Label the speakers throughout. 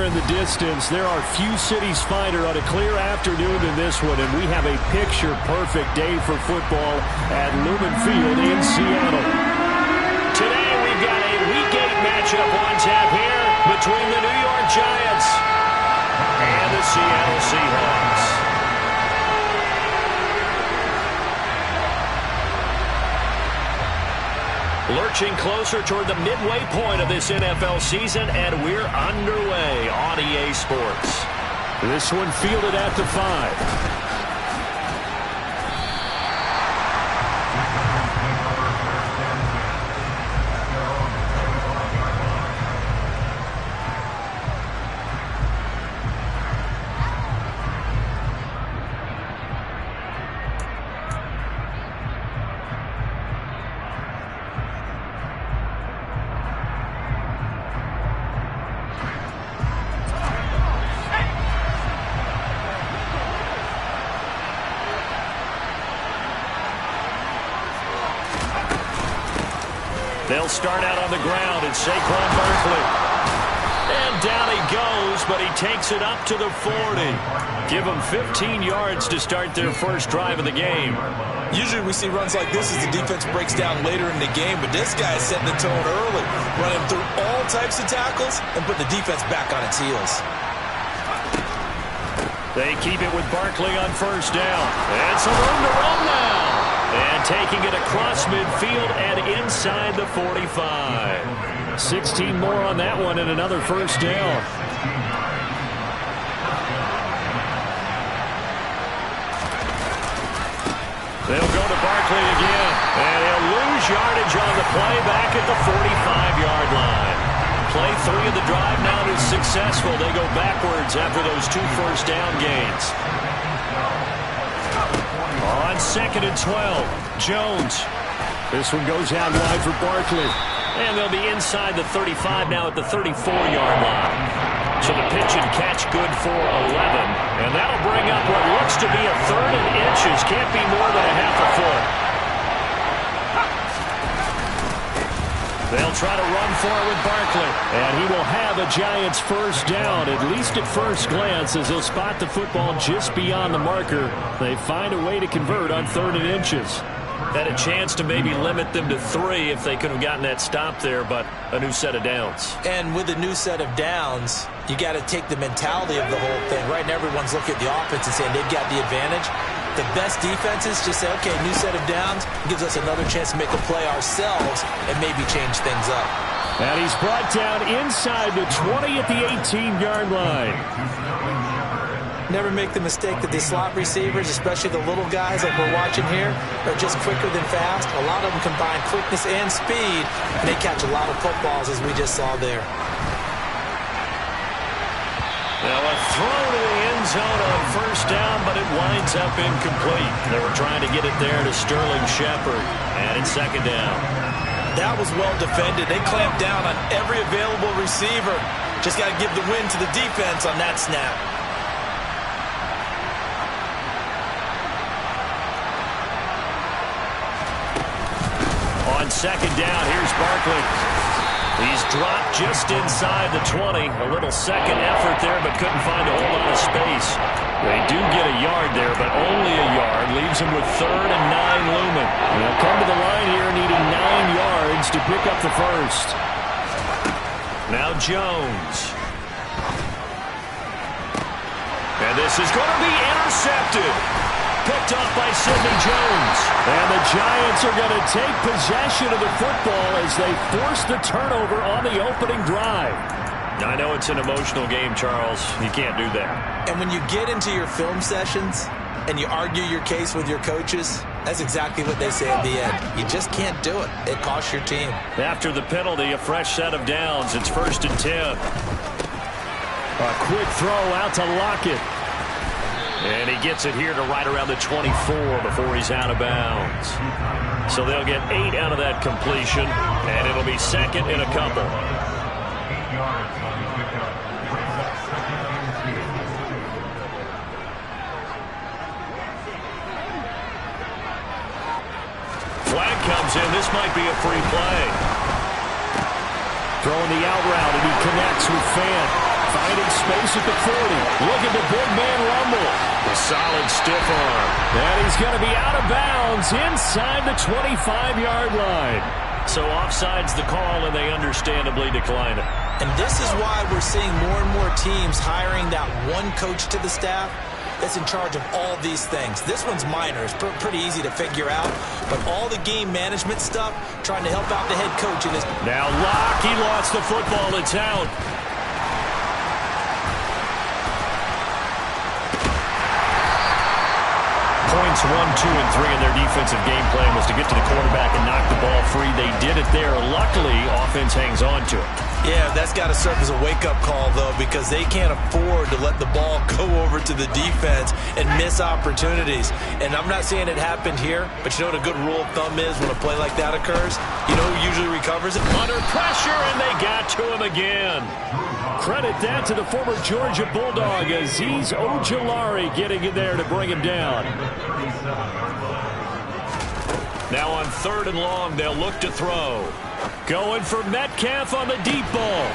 Speaker 1: there in the distance. There are few cities finer on a clear afternoon than this one, and we have a picture-perfect day for football at Lumen Field in Seattle. Today we've got a Week 8 matchup on tap here between the New York Giants and the Seattle Seahawks. Lurching closer toward the midway point of this NFL season, and we're underway on EA Sports. This one fielded at the 5. They'll start out on the ground, and Saquon Barkley. And down he goes, but he takes it up to the 40. Give them 15 yards to start their first drive of the game.
Speaker 2: Usually we see runs like this as the defense breaks down later in the game, but this guy is setting the tone early, running through all types of tackles and put the defense back on its heels.
Speaker 1: They keep it with Barkley on first down. And some room to run now. And taking it across midfield and inside the 45. 16 more on that one and another first down. They'll go to Barkley again. And he'll lose yardage on the play back at the 45-yard line. Play 3 of the drive now is successful. They go backwards after those 2 first down gains. On 2nd and 12, Jones. This one goes out wide for Barkley. And they'll be inside the 35 now at the 34-yard line. So the pitch and catch good for 11. And that'll bring up what looks to be a 3rd and inches. Can't be more than a half a foot. They'll try to run for it with Barkley. And he will have a Giants first down, at least at first glance, as he'll spot the football just beyond the marker. They find a way to convert on 3rd and inches. Had a chance to maybe limit them to 3 if they could have gotten that stop there, but a new set of downs.
Speaker 2: And with a new set of downs, you got to take the mentality of the whole thing. Right now everyone's looking at the offense and saying they've got the advantage. The best defenses just say, okay, new set of downs, gives us another chance to make a play ourselves and maybe change things up.
Speaker 1: And he's brought down inside the 20 at the 18-yard line.
Speaker 2: Never make the mistake that these slot receivers, especially the little guys like we're watching here, are just quicker than fast. A lot of them combine quickness and speed, and they catch a lot of footballs, as we just saw there.
Speaker 1: Now a throw to the end zone on first down, but it winds up incomplete. They were trying to get it there to Sterling Shepard, and it's 2nd down.
Speaker 2: That was well defended. They clamped down on every available receiver. Just got to give the win to the defense on that snap.
Speaker 1: On 2nd down, here's Barkley. He's dropped just inside the 20. A little second effort there, but couldn't find a whole lot of space. They do get a yard there, but only a yard. Leaves him with 3rd and 9 looming. They'll come to the line here needing 9 yards to pick up the first. Now Jones. And this is going to be intercepted. Picked off by Sidney Jones. And the Giants are going to take possession of the football as they force the turnover on the opening drive. I know it's an emotional game, Charles. You can't do that.
Speaker 2: And when you get into your film sessions and you argue your case with your coaches, that's exactly what they say at the end. You just can't do it. It costs your team.
Speaker 1: After the penalty, a fresh set of downs. It's 1st and 10. A quick throw out to Lockett. And he gets it here to right around the 24 before he's out of bounds. So they'll get 8 out of that completion, and it'll be 2nd and a couple. Flag comes in. This might be a free play. Throwing the out route, and he connects with Fant. Finding space at the 40. Look at the big man rumble. A solid stiff arm. And he's going to be out of bounds inside the 25-yard line. So offside's the call, and they understandably decline it.
Speaker 2: And this is why we're seeing more and more teams hiring that one coach to the staff that's in charge of all these things. This one's minor. It's pretty easy to figure out. But all the game management stuff, trying to help out the head coach in his...
Speaker 1: Now Locke, he lost the football. It's out. Points 1, 2, and 3 in their defensive game plan was to get to the quarterback and knock the ball free. They did it there. Luckily, offense hangs on to it.
Speaker 2: Yeah, that's got to serve as a wake-up call, though, because they can't afford to let the ball go over to the defense and miss opportunities. And I'm not saying it happened here, but you know what a good rule of thumb is when a play like that occurs? You know who usually recovers it?
Speaker 1: Under pressure, and they got to him again. Credit that to the former Georgia Bulldog, Azeez Ojulari getting in there to bring him down. Now on 3rd and long, they'll look to throw. Going for Metcalf on the deep ball.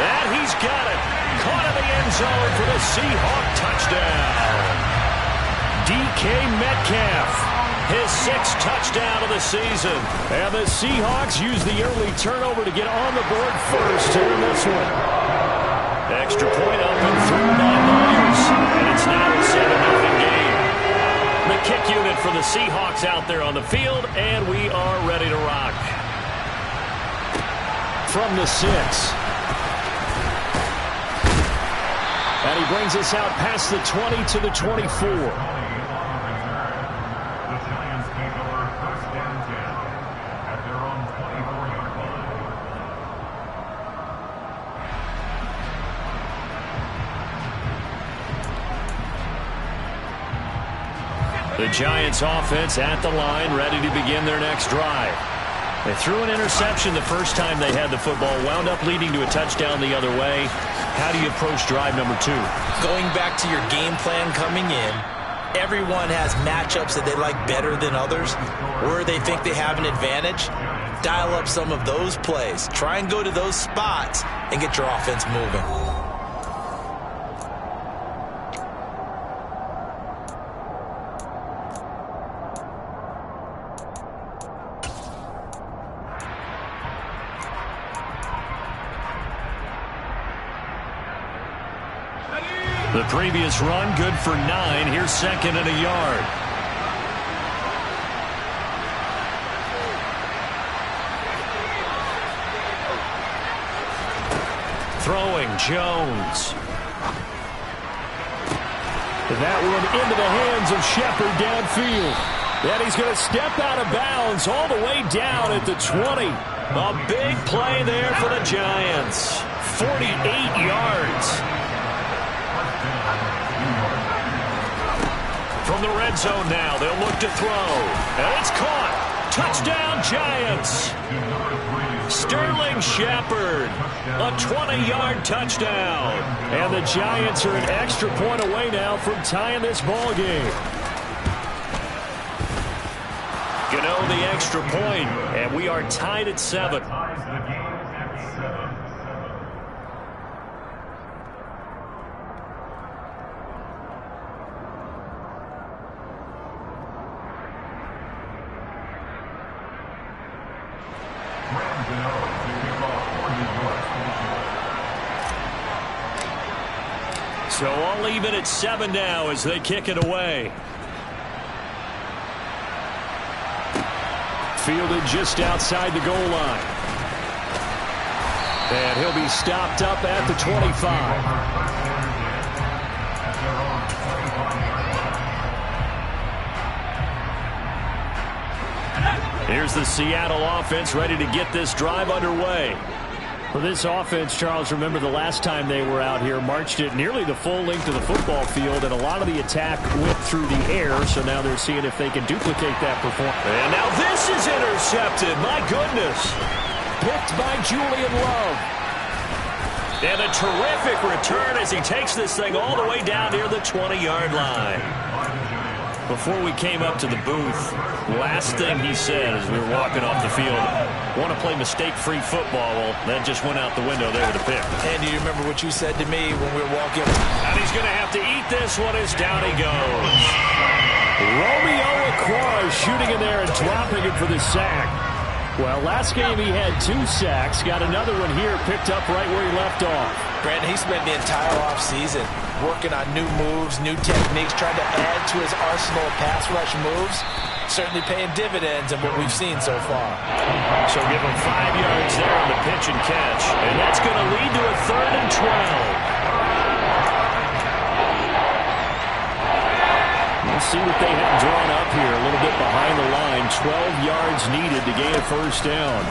Speaker 1: And he's got it. Caught in the end zone for the Seahawk touchdown. DK Metcalf, his 6th touchdown of the season. And the Seahawks use the early turnover to get on the board first here in this one. Extra point up and through by Myers. And it's now a 7-0 game. The kick unit for the Seahawks out there on the field, and we are ready to rock. From the 6. And he brings us out past the 20 to the 24. The Giants offense at the line, ready to begin their next drive. They threw an interception the first time they had the football, wound up leading to a touchdown the other way. How do you approach drive number 2?
Speaker 2: Going back to your game plan coming in, everyone has matchups that they like better than others, where they think they have an advantage. Dial up some of those plays. Try and go to those spots and get your offense moving.
Speaker 1: The previous run, good for 9. Here's 2nd and a yard. Throwing, Jones. That one into the hands of Shepard downfield. And he's going to step out of bounds all the way down at the 20. A big play there for the Giants. 48 yards. From the red zone now, they'll look to throw. And it's caught. Touchdown, Giants. Sterling Shepard, a 20-yard touchdown. And the Giants are an extra point away now from tying this ball game. Gano the extra point, and we are tied at 7. So I'll leave it at 7 now as they kick it away. Fielded just outside the goal line. And he'll be stopped up at the 25. Here's the Seattle offense ready to get this drive underway. For this offense, Charles, remember the last time they were out here, marched it nearly the full length of the football field, and a lot of the attack went through the air, so now they're seeing if they can duplicate that performance. And now this is intercepted. My goodness. Picked by Julian Love. And a terrific return as he takes this thing all the way down near the 20-yard line. Before we came up to the booth, last thing he said as we were walking off the field, want to play mistake-free football. Well, that just went out the window there with a pick.
Speaker 2: And do you remember what you said to me when we were walking?
Speaker 1: And he's going to have to eat this one as down he goes. Romeo Aquara shooting in there and dropping it for the sack. Well, last game he had 2 sacks. Got another one here, picked up right where he left off.
Speaker 2: Brandon, he spent the entire offseason working on new moves, new techniques, trying to add to his arsenal of pass rush moves. Certainly paying dividends in what we've seen so far.
Speaker 1: So give him 5 yards there on the pitch and catch. And that's going to lead to a 3rd and 12. We'll see what they have drawn up here. A little bit behind the line. 12 yards needed to gain a 1st down.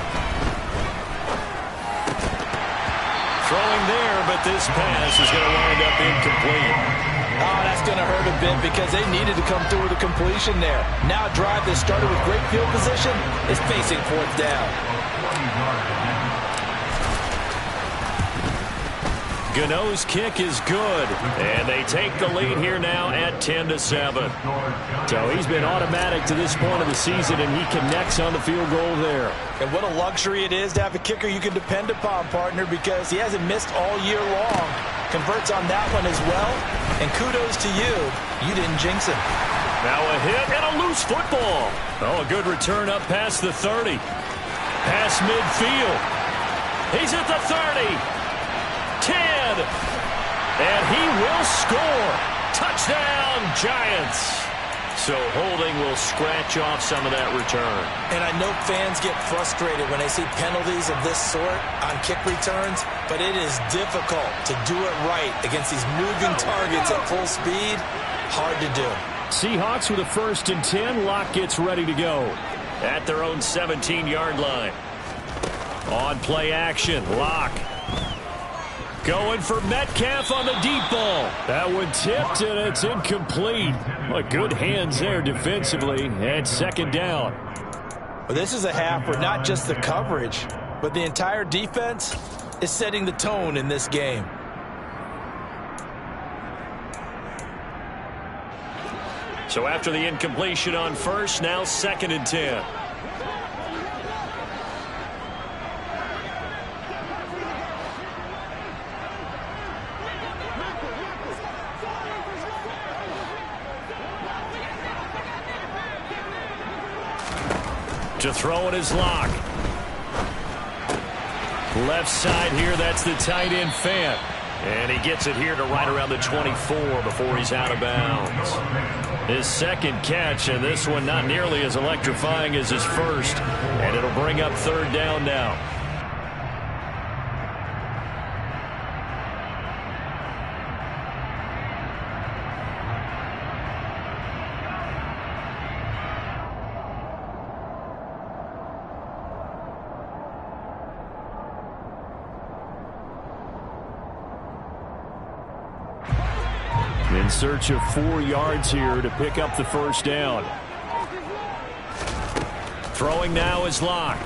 Speaker 1: Throwing there, but this pass is going to wind up incomplete.
Speaker 2: Oh, that's going to hurt a bit because they needed to come through with a completion there. Now a drive that started with great field position is facing 4th down.
Speaker 1: Gano's kick is good, and they take the lead here now at 10-7. So he's been automatic to this point of the season, and he connects on the field goal there.
Speaker 2: And what a luxury it is to have a kicker you can depend upon, partner, because he hasn't missed all year long. Converts on that one as well, and kudos to you. You didn't jinx him.
Speaker 1: Now a hit and a loose football. Oh, a good return up past the 30. Past midfield. He's at the 30. 10, and he will score. Touchdown, Giants. So holding will scratch off some of that return.
Speaker 2: And I know fans get frustrated when they see penalties of this sort on kick returns, but it is difficult to do it right against these moving targets at full speed. Hard to do.
Speaker 1: Seahawks with a 1st and 10. Locke gets ready to go at their own 17-yard line. On play action, Locke. Going for Metcalf on the deep ball. That one tipped, and it's incomplete. Well, good hands there defensively, and 2nd down.
Speaker 2: Well, this is a half where not just the coverage, but the entire defense is setting the tone in this game.
Speaker 1: So after the incompletion on 1st, now 2nd and 10. To throw it is Locke. Left side here, that's the tight end Fant. And he gets it here to right around the 24 before he's out of bounds. His 2nd catch, and this one not nearly as electrifying as his 1st. And it'll bring up 3rd down now. In search of 4 yards here to pick up the 1st down. Throwing now is Locke.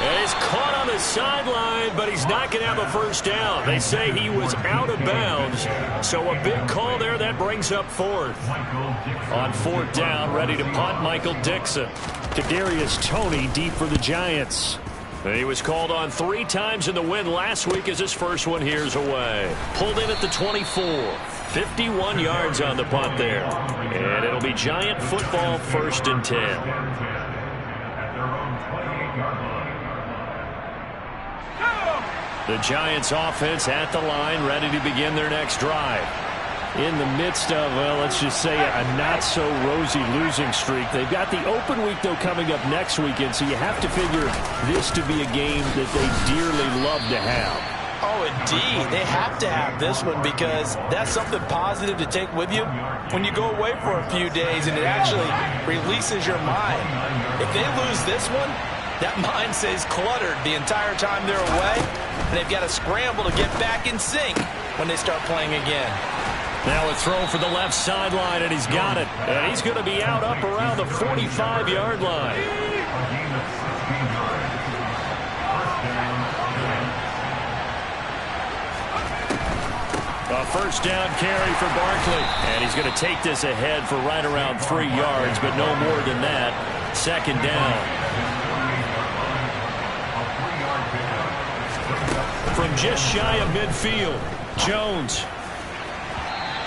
Speaker 1: And he's caught on the sideline, but he's not going to have a 1st down. They say he was out of bounds. So a big call there. That brings up 4th. On 4th down, ready to punt, Michael Dixon. Kadarius Toney deep for the Giants. And he was called on 3 times in the win last week as his first one here's away. Pulled in at the 24. 51 yards on the punt there. And it'll be Giant football, 1st and 10. The Giants offense at the line, ready to begin their next drive. In the midst of, well, let's just say a not-so-rosy losing streak. They've got the open week, though, coming up next weekend, so you have to figure this to be a game that they dearly love to have.
Speaker 2: Oh, indeed. They have to have this one because that's something positive to take with you when you go away for a few days, and it actually releases your mind. If they lose this one, that mind stays cluttered the entire time they're away, and they've got to scramble to get back in sync when they start playing again.
Speaker 1: Now a throw for the left sideline, and he's got it. And he's going to be out up around the 45-yard line. A first down carry for Barkley. And he's going to take this ahead for right around 3 yards, but no more than that. Second down. From just shy of midfield, Jones.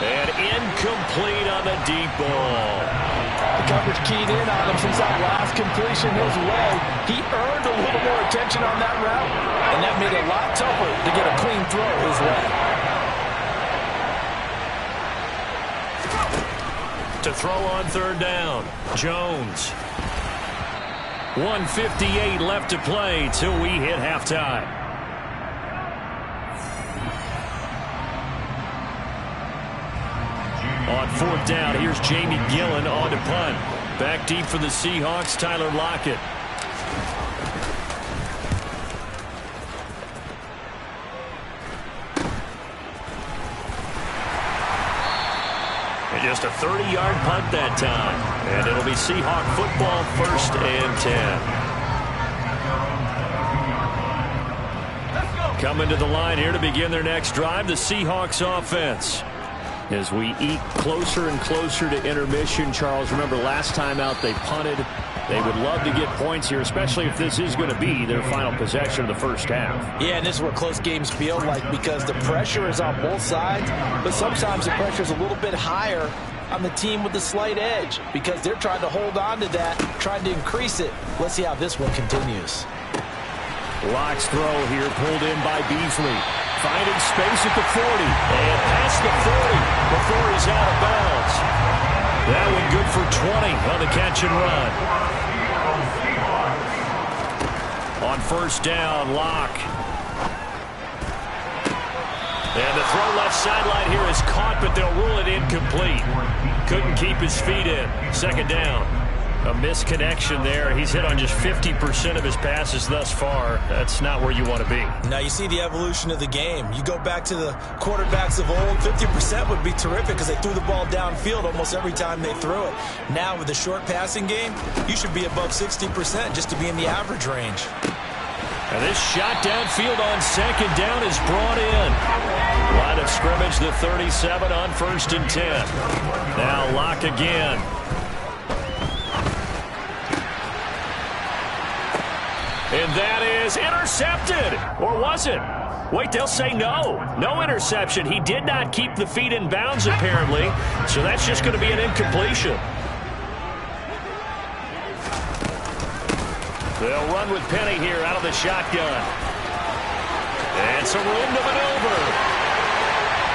Speaker 1: And incomplete on the deep ball.
Speaker 3: The coverage keyed in on him since that last completion his way. He earned a little more attention on that route, and that made it a lot tougher to get a clean throw his way.
Speaker 1: To throw on third down, Jones. 1:58 left to play till we hit halftime. On fourth down, here's Jamie Gillen on to punt. Back deep for the Seahawks, Tyler Lockett. And just a 30-yard punt that time. And it'll be Seahawk football, 1st and 10. Coming to the line here to begin their next drive, the Seahawks offense. As we eat closer and closer to intermission, Charles, remember last time out they punted. They would love to get points here, especially if this is going to be their final possession of the first half.
Speaker 2: Yeah, and this is what close games feel like because the pressure is on both sides, but sometimes the pressure is a little bit higher on the team with the slight edge because they're trying to hold on to that, trying to increase it. Let's see how this one continues.
Speaker 1: Locke's throw here pulled in by Beasley. Finding space at the 40. And past the 40 before he's out of bounds. That one good for 20 on the catch and run. On first down, Locke. And the throw left sideline here is caught, but they'll rule it incomplete. Couldn't keep his feet in. Second down. A misconnection there. He's hit on just 50% of his passes thus far. That's not where you want to be.
Speaker 2: Now you see the evolution of the game. You go back to the quarterbacks of old, 50% would be terrific because they threw the ball downfield almost every time they threw it. Now with the short passing game, you should be above 60% just to be in the average range.
Speaker 1: And this shot downfield on second down is brought in. Line of scrimmage, the 37 on 1st and 10. Now Locke again. And that is intercepted. Or was it? Wait, they'll say no. No interception. He did not keep the feet in bounds, apparently. So that's just going to be an incompletion. They'll run with Penny here out of the shotgun. And some room to maneuver.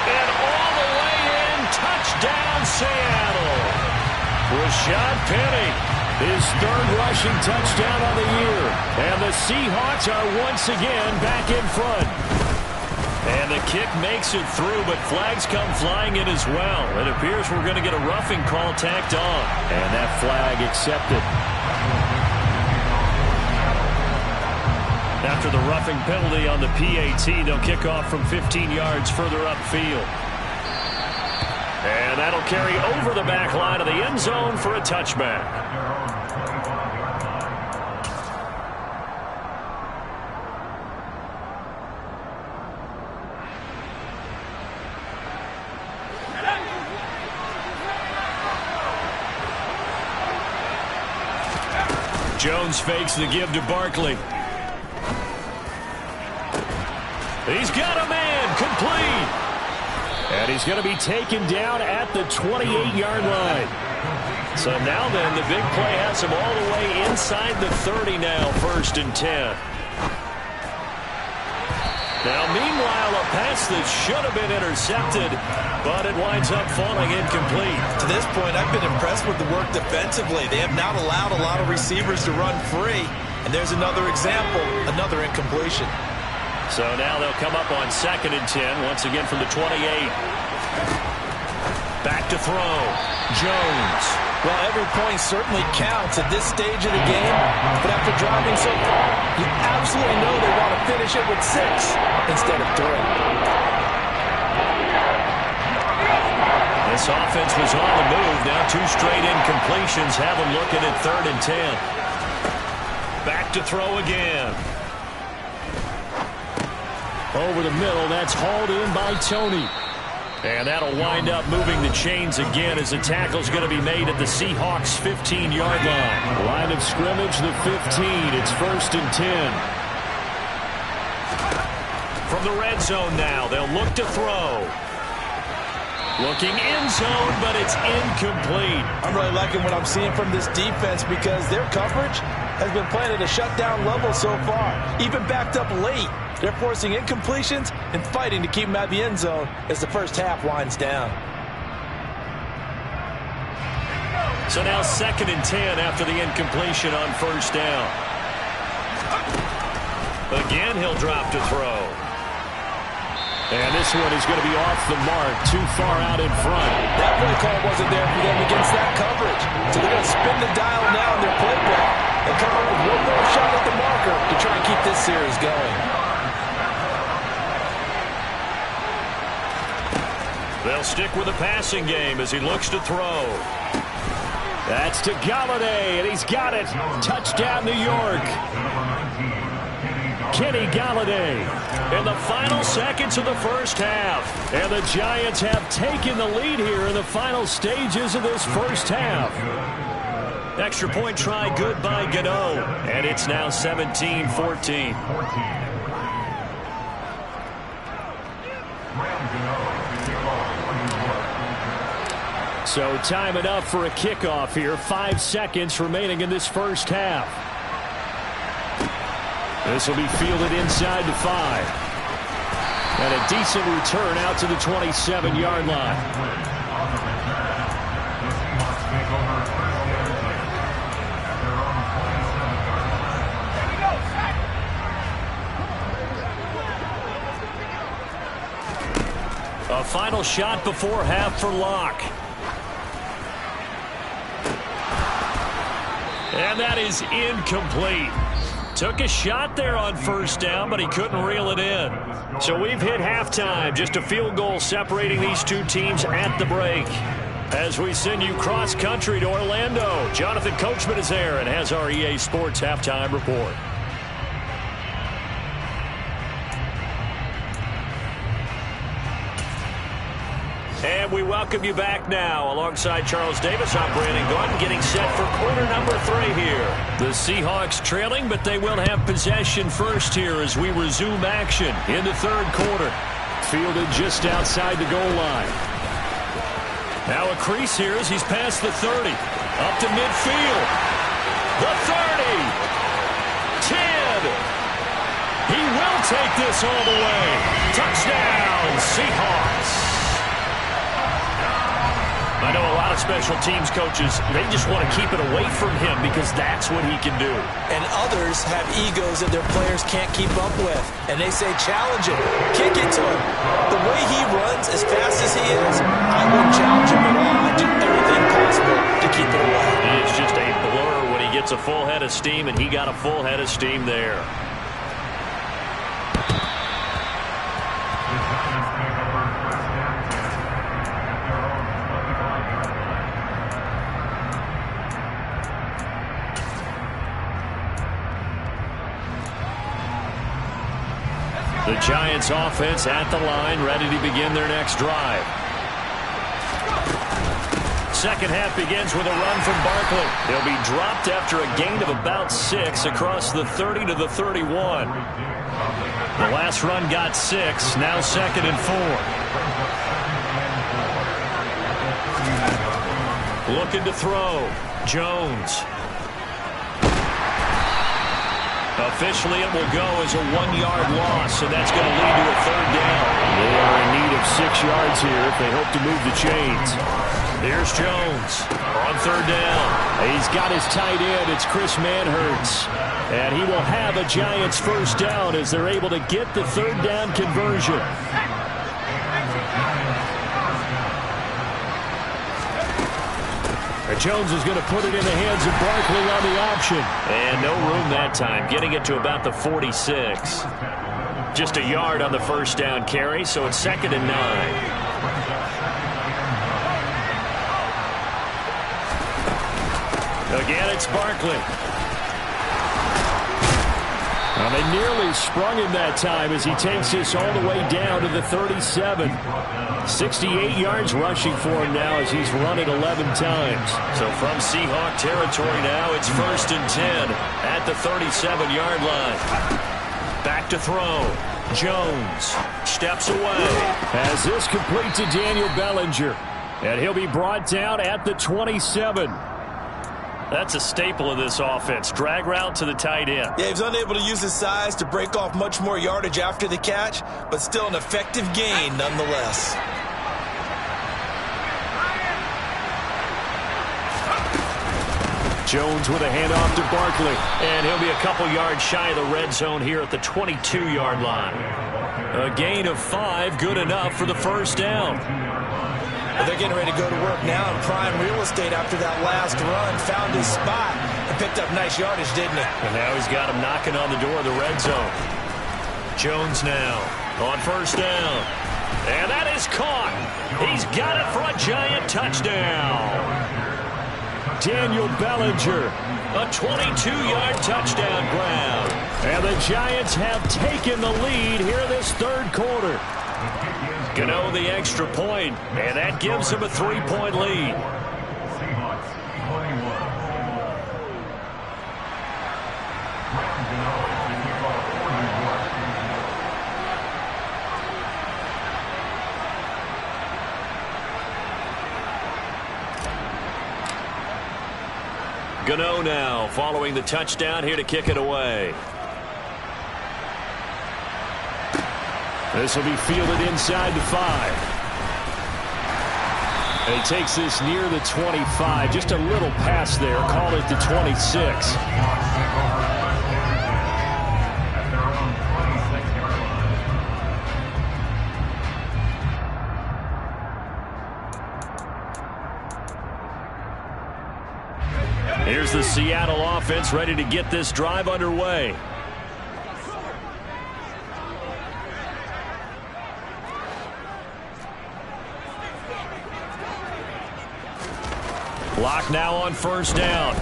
Speaker 1: And all the way in. Touchdown, Seattle. Rashad Penny. His 3rd rushing touchdown on the year. And the Seahawks are once again back in front. And the kick makes it through, but flags come flying in as well. It appears we're going to get a roughing call tacked on. And that flag accepted. After the roughing penalty on the PAT, they'll kick off from 15 yards further upfield. And that'll carry over the back line of the end zone for a touchback. Jones fakes the give to Barkley. He's got a man, complete. And he's going to be taken down at the 28-yard line. So now then, the big play has him all the way inside the 30 now, 1st and 10. Now, meanwhile, a pass that should have been intercepted, but it winds up falling incomplete.
Speaker 2: To this point, I've been impressed with the work defensively. They have not allowed a lot of receivers to run free. And there's another example, another incompletion.
Speaker 1: So now they'll come up on 2nd and 10, once again from the 28. Back to throw. Jones.
Speaker 2: Well, every point certainly counts at this stage of the game, but after driving so far, you absolutely know they want to finish it with 6 instead of 3.
Speaker 1: This offense was on the move. Now 2 straight incompletions have them looking at 3rd and 10. Back to throw again. Over the middle, that's hauled in by Tony. And that'll wind up moving the chains again as the tackle's going to be made at the Seahawks' 15-yard line. Line of scrimmage, the 15. It's 1st and 10. From the red zone now, they'll look to throw. Looking end zone, but it's incomplete.
Speaker 2: I'm really liking what I'm seeing from this defense because their coverage has been playing at a shutdown level so far. Even backed up late, they're forcing incompletions and fighting to keep them at the end zone as the first half winds down.
Speaker 1: So now 2nd and 10 after the incompletion on 1st down. Again, he'll drop to throw. And this one is going to be off the mark, too far out in front.
Speaker 2: That play call wasn't there for them against that coverage. So they're going to spin the dial now in their playbook and come up with one more shot at the marker to try and keep this series going.
Speaker 1: They'll stick with the passing game as he looks to throw. That's to Galladay, and he's got it. Touchdown, New York. Kenny Galladay in the final seconds of the first half. And the Giants have taken the lead here in the final stages of this first half. Extra point try good by Gano. And it's now 17-14. So time enough for a kickoff here. 5 seconds remaining in this first half. This will be fielded inside the 5. And a decent return out to the 27-yard line. A final shot before half for Locke. And that is incomplete. Took a shot there on 1st down, but he couldn't reel it in. So we've hit halftime. Just a field goal separating these two teams at the break. As we send you cross-country to Orlando, Jonathan Coachman is there and has our EA Sports halftime report. And we welcome you back now. Alongside Charles Davis, I'm Brandon Gordon, getting set for quarter number 3 here. The Seahawks trailing, but they will have possession first here as we resume action in the 3rd quarter. Fielded just outside the goal line. Now a crease here as he's past the 30. Up to midfield. The 30. 10. He will take this all the way. Touchdown, Seahawks. I know a lot of special teams coaches, they just want to keep it away from him because that's what he can do.
Speaker 2: And others have egos that their players can't keep up with. And they say, challenge him, kick it to him. The way he runs as fast as he is, I wouldn't challenge him at all. I'd do everything possible to keep it away.
Speaker 1: It's just a blur when he gets a full head of steam, and he got a full head of steam there. The Giants offense at the line, ready to begin their next drive. Second half begins with a run from Barkley. He'll be dropped after a gain of about 6 across the 30 to the 31. The last run got 6, now 2nd and 4. Looking to throw. Jones. Officially, it will go as a 1-yard loss, and that's going to lead to a 3rd down. They are in need of 6 yards here if they hope to move the chains. Here's Jones on 3rd down. He's got his tight end. It's Chris Manhertz. And he will have a Giants 1st down as they're able to get the 3rd down conversion. Jones is going to put it in the hands of Barkley on the option. And no room that time, getting it to about the 46. Just a yard on the 1st down carry, so it's 2nd and 9. Again, it's Barkley. Well, they nearly sprung him that time as he takes this all the way down to the 37. 68 yards rushing for him now as he's run it 11 times. So from Seahawk territory now, it's 1st and 10 at the 37-yard line. Back to throw. Jones steps away. As this complete to Daniel Bellinger. And he'll be brought down at the 27. That's a staple of this offense. Drag route to the tight end.
Speaker 2: Yeah, he was unable to use his size to break off much more yardage after the catch, but still an effective gain nonetheless.
Speaker 1: Jones with a handoff to Barkley. And he'll be a couple yards shy of the red zone here at the 22-yard line. A gain of 5, good enough for the first down.
Speaker 2: Well, they're getting ready to go to work now in prime real estate after that last run. Found his spot and picked up nice yardage, didn't he?
Speaker 1: And now he's got him knocking on the door of the red zone. Jones now on first down. And that is caught. He's got it for a giant touchdown. Daniel Bellinger, a 22-yard touchdown grab. And the Giants have taken the lead here this third quarter. Gano the extra point, and that gives him a 3-point lead. Gano now following the touchdown here to kick it away. This will be fielded inside the 5. And he takes this near the 25. Just a little pass there. Call it the 26. Here's the Seattle offense ready to get this drive underway. Clock now on first down.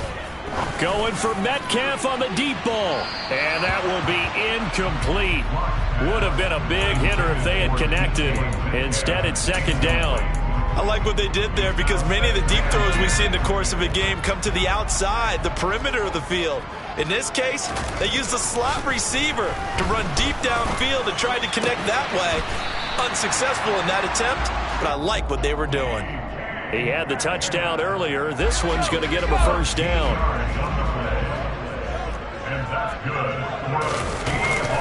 Speaker 1: Going for Metcalf on the deep ball. And that will be incomplete. Would have been a big hitter if they had connected. Instead, it's second down.
Speaker 2: I like what they did there because many of the deep throws we see in the course of a game come to the outside, the perimeter of the field. In this case, they used a slot receiver to run deep downfield and tried to connect that way. Unsuccessful in that attempt, but I like what they were doing.
Speaker 1: He had the touchdown earlier. This one's going to get him a first down.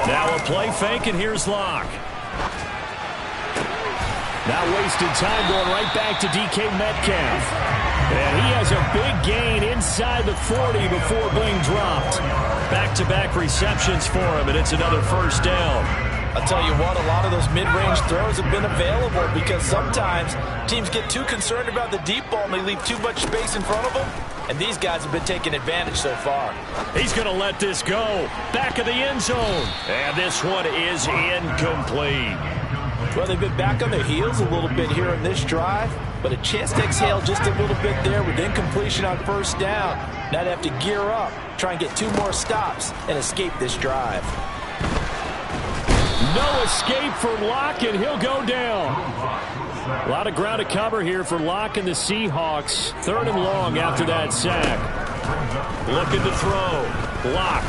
Speaker 1: Now a play fake, and here's Locke. Now wasted time going right back to DK Metcalf. And he has a big gain inside the 40 before being dropped. Back-to-back receptions for him, and it's another first down.
Speaker 2: I'll tell you what, a lot of those mid-range throws have been available because sometimes teams get too concerned about the deep ball and they leave too much space in front of them. And these guys have been taking advantage so far.
Speaker 1: He's going to let this go. Back of the end zone. And this one is incomplete.
Speaker 2: Well, they've been back on their heels a little bit here in this drive, but a chance to exhale just a little bit there with incompletion on first down. Now they have to gear up, try and get 2 more stops and escape this drive.
Speaker 1: No escape for Locke, and he'll go down. A lot of ground to cover here for Locke and the Seahawks. 3rd and long after that sack. Looking to throw. Locke.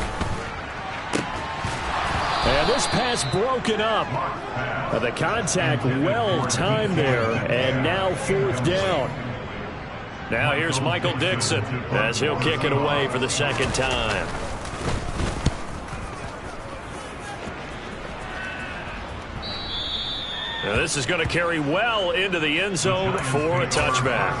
Speaker 1: And this pass broken up. The contact well timed there, and now 4th down. Now here's Michael Dixon as he'll kick it away for the 2nd time. Now this is going to carry well into the end zone for a touchback.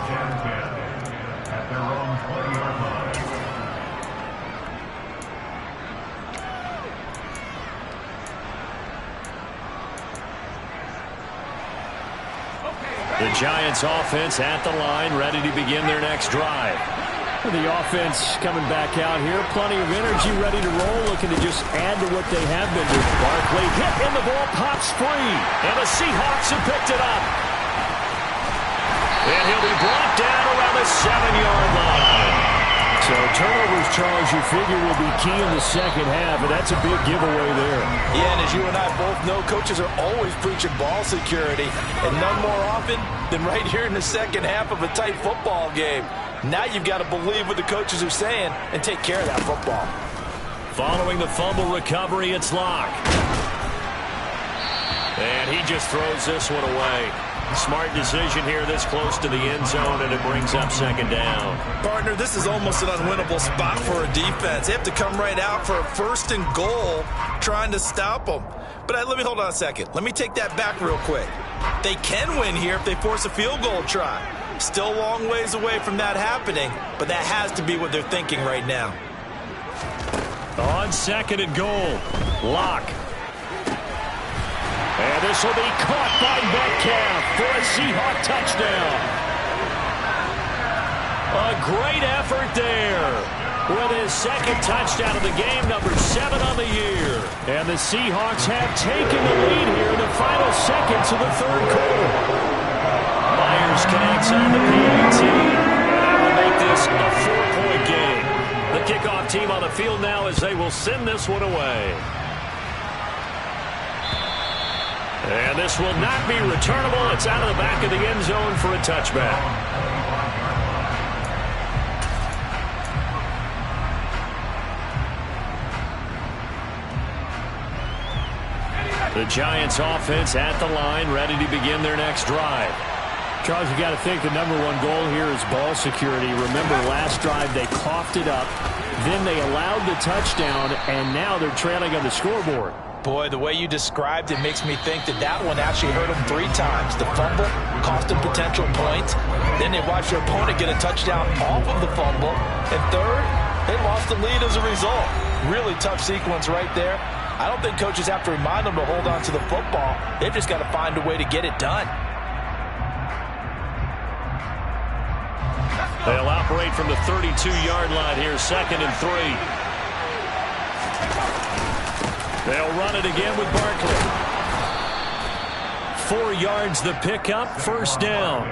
Speaker 1: The Giants offense at the line, ready to begin their next drive. The offense coming back out here, plenty of energy, ready to roll, looking to just add to what they have been doing. Barkley hit, and the ball pops free, and the Seahawks have picked it up. And he'll be brought down around the 7-yard line. So turnovers, Charles, you figure will be key in the second half, and that's a big giveaway there.
Speaker 3: Yeah, and as you and I both know, coaches are always preaching ball security, and none more often than right here in the second half of a tight football game. Now you've got to believe what the coaches are saying and take care of that football.
Speaker 1: Following the fumble recovery, it's Locke. And he just throws this one away. Smart decision here this close to the end zone, and it brings up second down.
Speaker 2: Partner, this is almost an unwinnable spot for a defense. They have to come right out for a 1st and goal trying to stop them. But let me hold on a second. Let me take that back real quick. They can win here if they force a field goal try. Still a long ways away from that happening, but that has to be what they're thinking right now.
Speaker 1: On 2nd and goal, Locke. And this will be caught by Metcalf for a Seahawk touchdown. A great effort there with his 2nd touchdown of the game, number 7 on the year. And the Seahawks have taken the lead here in the final seconds of the 3rd quarter. Myers connects on the PAT. That will make this a 4-point game. The kickoff team on the field now as they will send this one away. And this will not be returnable. It's out of the back of the end zone for a touchback. The Giants offense at the line, ready to begin their next drive. Charles, you got to think the number 1 goal here is ball security. Remember, last drive they coughed it up, then they allowed the touchdown, and now they're trailing on the scoreboard.
Speaker 3: Boy, the way you described it makes me think that one actually hurt them 3 times. The fumble cost them potential points. Then they watched their opponent get a touchdown off of the fumble. And 3rd, they lost the lead as a result. Really tough sequence right there. I don't think coaches have to remind them to hold on to the football. They've just got to find a way to get it done.
Speaker 1: They'll operate from the 32-yard line here, 2nd and 3. They'll run it again with Barkley. 4 yards the pickup, 1st down.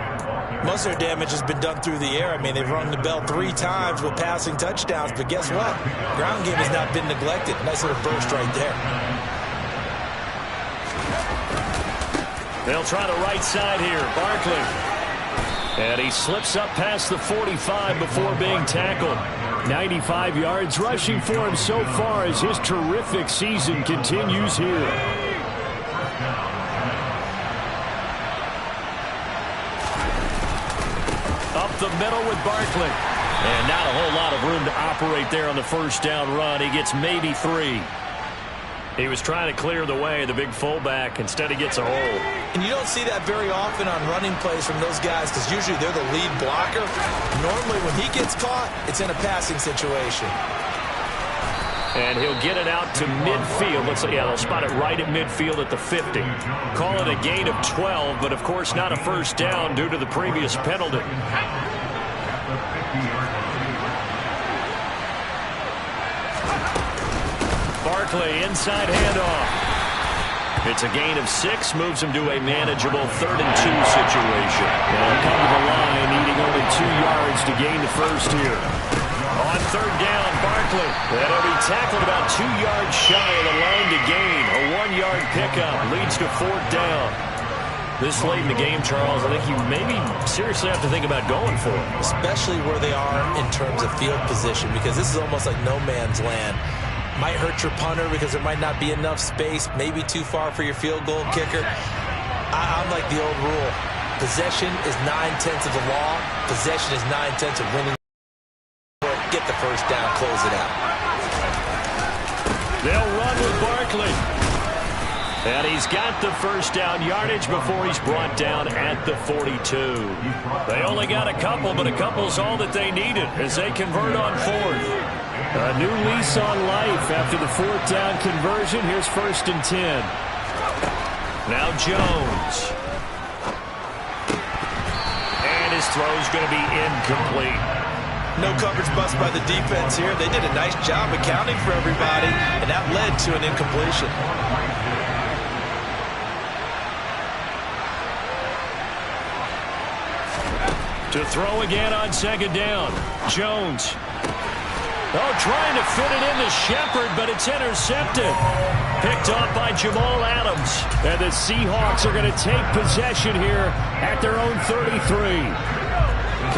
Speaker 2: Most of their damage has been done through the air. I mean, they've rung the bell 3 times with passing touchdowns, but guess what? Ground game has not been neglected. Nice little burst right there.
Speaker 1: They'll try the right side here, Barkley. And he slips up past the 45 before being tackled. 95 yards rushing for him so far as his terrific season continues here. Up the middle with Barkley. And not a whole lot of room to operate there on the 1st down run. He gets maybe 3. He was trying to clear the way, the big fullback. Instead, he gets a hole.
Speaker 2: And you don't see that very often on running plays from those guys because usually they're the lead blocker. Normally, when he gets caught, it's in a passing situation.
Speaker 1: And he'll get it out to midfield. They'll spot it right at midfield at the 50. Call it a gain of 12, but of course not a 1st down due to the previous penalty. Barkley, inside handoff. It's a gain of 6, moves him to a manageable 3rd and 2 situation. They'll come to the line, needing only 2 yards to gain the 1st here. On 3rd down, Barkley. That'll be tackled about 2 yards shy of the line to gain. A 1-yard pickup leads to 4th down. This late in the game, Charles, I think you maybe seriously have to think about going for it.
Speaker 2: Especially where they are in terms of field position, because this is almost like no man's land. Might hurt your punter because there might not be enough space, maybe too far for your field goal kicker. I'm like the old rule. Possession is 9/10 of the law. Possession is 9/10 of winning. Get the 1st down, close it out.
Speaker 1: They'll run with Barkley. And he's got the 1st down yardage before he's brought down at the 42. They only got a couple, but a couple's all that they needed as they convert on 4th. A new lease on life after the 4th down conversion. Here's 1st and 10. Now Jones. And his throw's going to be incomplete.
Speaker 2: No coverage bust by the defense here. They did a nice job accounting for everybody, and that led to an incompletion.
Speaker 1: To throw again on 2nd down. Jones. Oh, trying to fit it into Shepard, but it's intercepted. Picked off by Jamal Adams. And the Seahawks are going to take possession here at their own 33.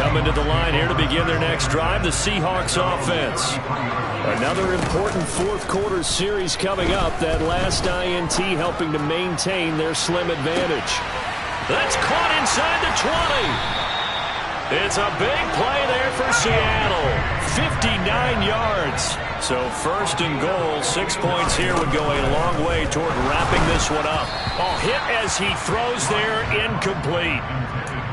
Speaker 1: Coming to the line here to begin their next drive, the Seahawks offense. Another important fourth quarter series coming up. That last INT helping to maintain their slim advantage. That's caught inside the 20. It's a big play there for Seattle. 59 yards. So first and goal, 6 points here would go a long way toward wrapping this one up. Oh, hit as he throws there, incomplete.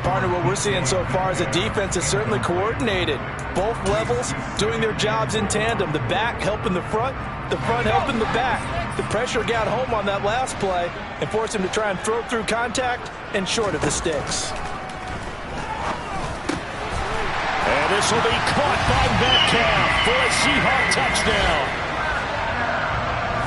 Speaker 3: Partner, what we're seeing so far is the defense is certainly coordinated. Both levels doing their jobs in tandem. The back helping the front helping the back. The pressure got home on that last play and forced him to try and throw through contact and short of the sticks.
Speaker 1: And this will be caught by Metcalf for a Seahawk touchdown.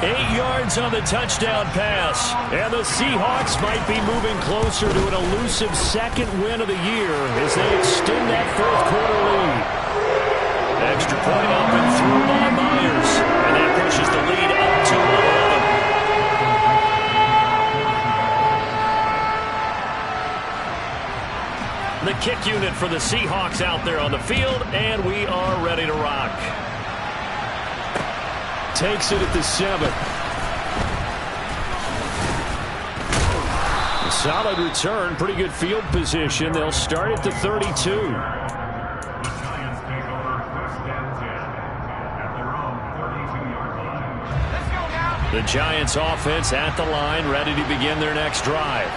Speaker 1: 8 yards on the touchdown pass. And the Seahawks might be moving closer to an elusive second win of the year as they extend that fourth quarter lead. Extra point up and through by Myers. And that pushes the lead up to 11. The kick unit for the Seahawks out there on the field, and we are ready to rock. Takes it at the 7. A solid return, pretty good field position. They'll start at the 32. The Giants offense at the line, ready to begin their next drive.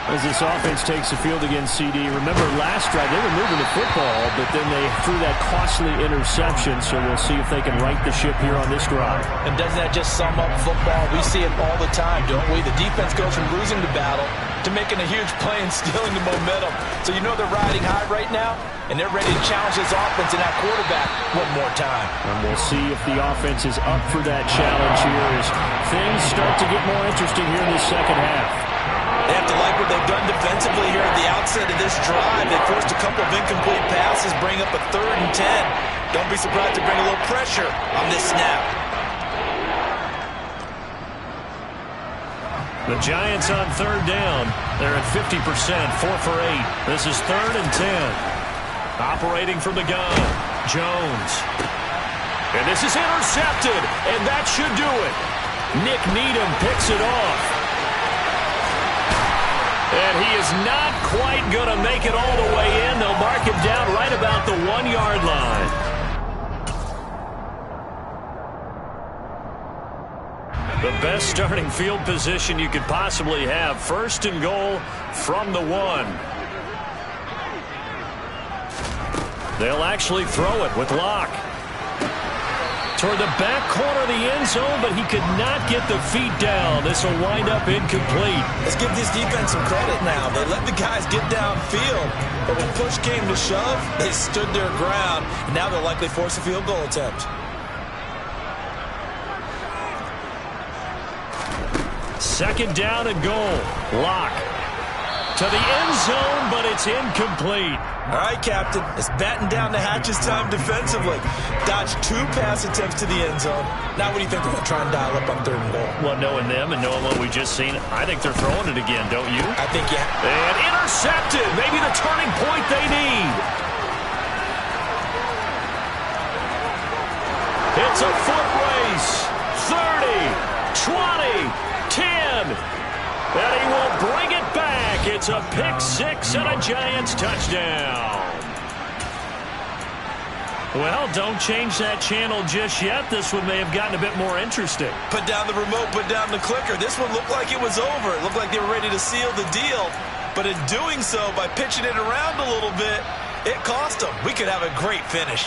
Speaker 1: As this offense takes the field against CD. Remember last drive, they were moving the football, but then they threw that costly interception, so we'll see if they can right the ship here on this drive.
Speaker 3: And doesn't that just sum up football? We see it all the time, don't we? The defense goes from losing the battle to making a huge play and stealing the momentum. So you know they're riding high right now, and they're ready to challenge this offense and that quarterback one more time.
Speaker 1: And we'll see if the offense is up for that challenge here as things start to get more interesting here in the second half.
Speaker 2: They have to like what they've done defensively here at the outset of this drive. They forced a couple of incomplete passes, bring up a 3rd and 10. Don't be surprised to bring a little pressure on this snap.
Speaker 1: The Giants on 3rd down. They're at 50%, 4 for 8. This is 3rd and 10. Operating from the gun, Jones. And this is intercepted, and that should do it. Nick Needham picks it off. And he is not quite going to make it all the way in. They'll mark him down right about the 1-yard line. The best starting field position you could possibly have. 1st and goal from the 1. They'll actually throw it with Locke. Toward the back corner of the end zone, but he could not get the feet down. This will wind up incomplete.
Speaker 2: Let's give this defense some credit now. They let the guys get downfield, but when push came to shove, they stood their ground, and now they'll likely force a field goal attempt.
Speaker 1: 2nd down and goal. Locke to the end zone, but it's incomplete.
Speaker 2: All right, Captain, it's batten down the hatches time defensively. Dodged 2 pass attempts to the end zone. Now what do you think they're going to try and dial up on 3rd and goal?
Speaker 1: Well, knowing them and knowing what we just seen, I think they're throwing it again, don't you?
Speaker 2: I think, yeah.
Speaker 1: And intercepted. Maybe the turning point they need. It's a foot race. 30, 20, 10. And he will bring it back. It's a pick 6 and a Giants touchdown. Well, don't change that channel just yet. This one may have gotten a bit more interesting.
Speaker 2: Put down the remote, put down the clicker. This one looked like it was over. It looked like they were ready to seal the deal. But in doing so, by pitching it around a little bit, it cost them. We could have a great finish.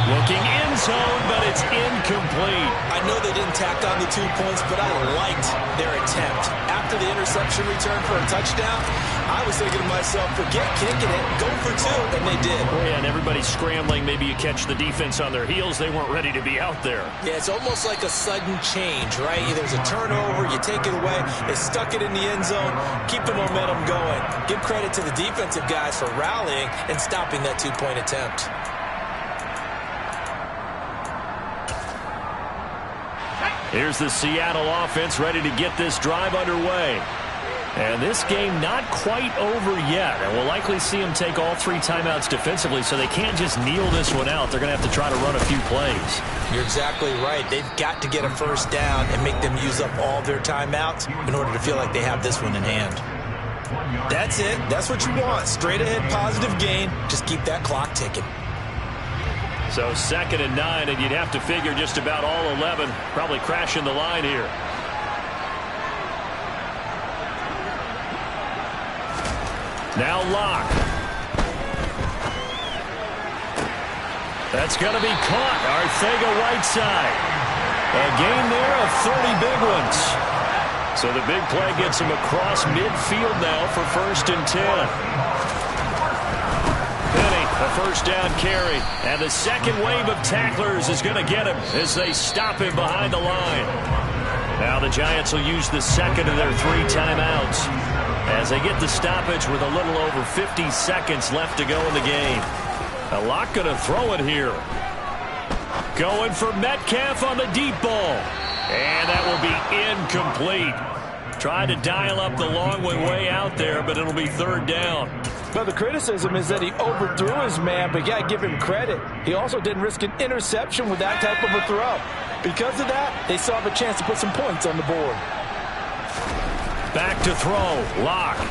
Speaker 1: Looking in zone, but it's incomplete.
Speaker 2: I know they didn't tack on the 2 points, but I liked their attempt. After the interception return for a touchdown, I was thinking to myself, forget kicking it, go for 2, and they did.
Speaker 1: Oh, yeah, and everybody's scrambling. Maybe you catch the defense on their heels. They weren't ready to be out there.
Speaker 2: Yeah, it's almost like a sudden change, right? There's a turnover, you take it away, they stuck it in the end zone, keep the momentum going. Give credit to the defensive guys for rallying and stopping that 2-point attempt.
Speaker 1: Here's the Seattle offense ready to get this drive underway. And this game not quite over yet. And we'll likely see them take all 3 timeouts defensively, so they can't just kneel this one out. They're going to have to try to run a few plays.
Speaker 2: You're exactly right. They've got to get a first down and make them use up all their timeouts in order to feel like they have this one in hand. That's it. That's what you want. Straight ahead, positive gain. Just keep that clock ticking.
Speaker 1: So 2nd and 9, and you'd have to figure just about all 11 probably crashing the line here. Now Locke. That's going to be caught. Arcega-Whiteside. A gain there of 30 big ones. So the big play gets him across midfield now for 1st and 10. A first down carry, and the second wave of tacklers is going to get him as they stop him behind the line. Now the Giants will use the second of their 3 timeouts as they get the stoppage with a little over 50 seconds left to go in the game. A lot going to throw it here. Going for Metcalf on the deep ball, and that will be incomplete. Tried to dial up the long way out there, but it'll be 3rd down.
Speaker 3: Well, the criticism is that he overthrew his man, but you got to give him credit. He also didn't risk an interception with that type of a throw. Because of that, they still have a chance to put some points on the board.
Speaker 1: Back to throw. Locke.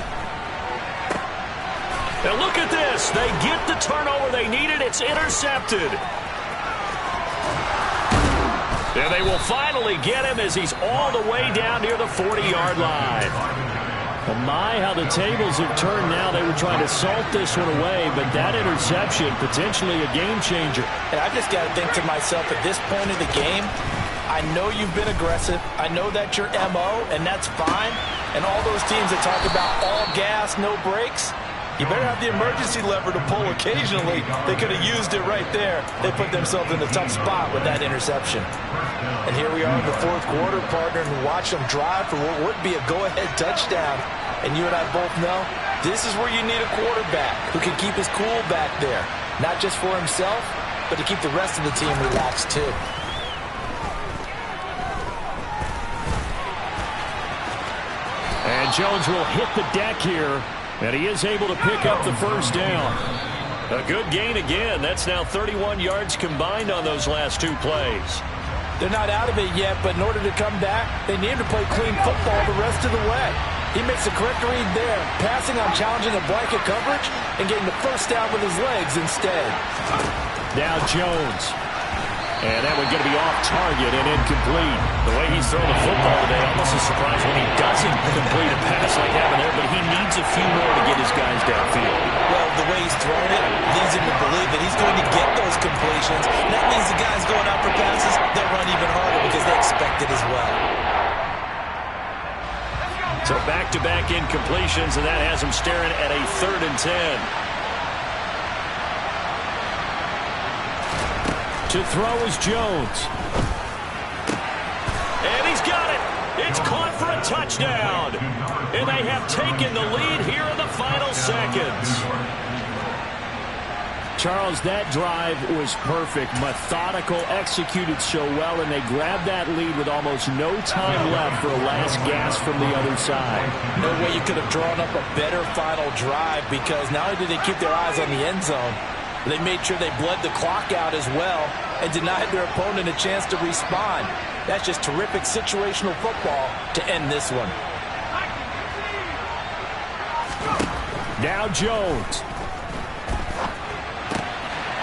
Speaker 1: Now look at this. They get the turnover they needed. It's intercepted. And they will finally get him as he's all the way down near the 40-yard line. Well, my, how the tables have turned now. They were trying to salt this one away, but that interception, potentially a game changer.
Speaker 2: And I just got to think to myself, at this point of the game, I know you've been aggressive. I know that's your MO, and that's fine. And all those teams that talk about all gas, no brakes, you better have the emergency lever to pull occasionally. They could have used it right there. They put themselves in a tough spot with that interception. And here we are in the 4th quarter, partner, and watch them drive for what would be a go-ahead touchdown. And you and I both know this is where you need a quarterback who can keep his cool back there. Not just for himself, but to keep the rest of the team relaxed too.
Speaker 1: And Jones will hit the deck here. And he is able to pick up the first down. A good gain again. That's now 31 yards combined on those last 2 plays.
Speaker 2: They're not out of it yet, but in order to come back, they need to play clean football the rest of the way. He makes the correct read there, passing on challenging the blanket coverage and getting the first down with his legs instead.
Speaker 1: Now Jones. And that one going to be off target and incomplete. The way he's thrown the football today, almost a surprise when he doesn't complete a pass like that there, but he needs a few more to get his guys downfield.
Speaker 2: Well, the way he's thrown it leads him to believe that he's going to get those completions. And that means the guys going out for passes, they'll run even harder because they expect it as well.
Speaker 1: So back-to-back incompletions, and that has him staring at a 3rd and 10. To throw is Jones. And he's got it. It's caught for a touchdown. And they have taken the lead here in the final seconds. Charles, that drive was perfect. Methodical, executed so well, and they grabbed that lead with almost no time left for a last gasp from the other side.
Speaker 2: No way you could have drawn up a better final drive, because not only did they keep their eyes on the end zone, they made sure they bled the clock out as well and denied their opponent a chance to respond. That's just terrific situational football to end this one.
Speaker 1: Now Jones.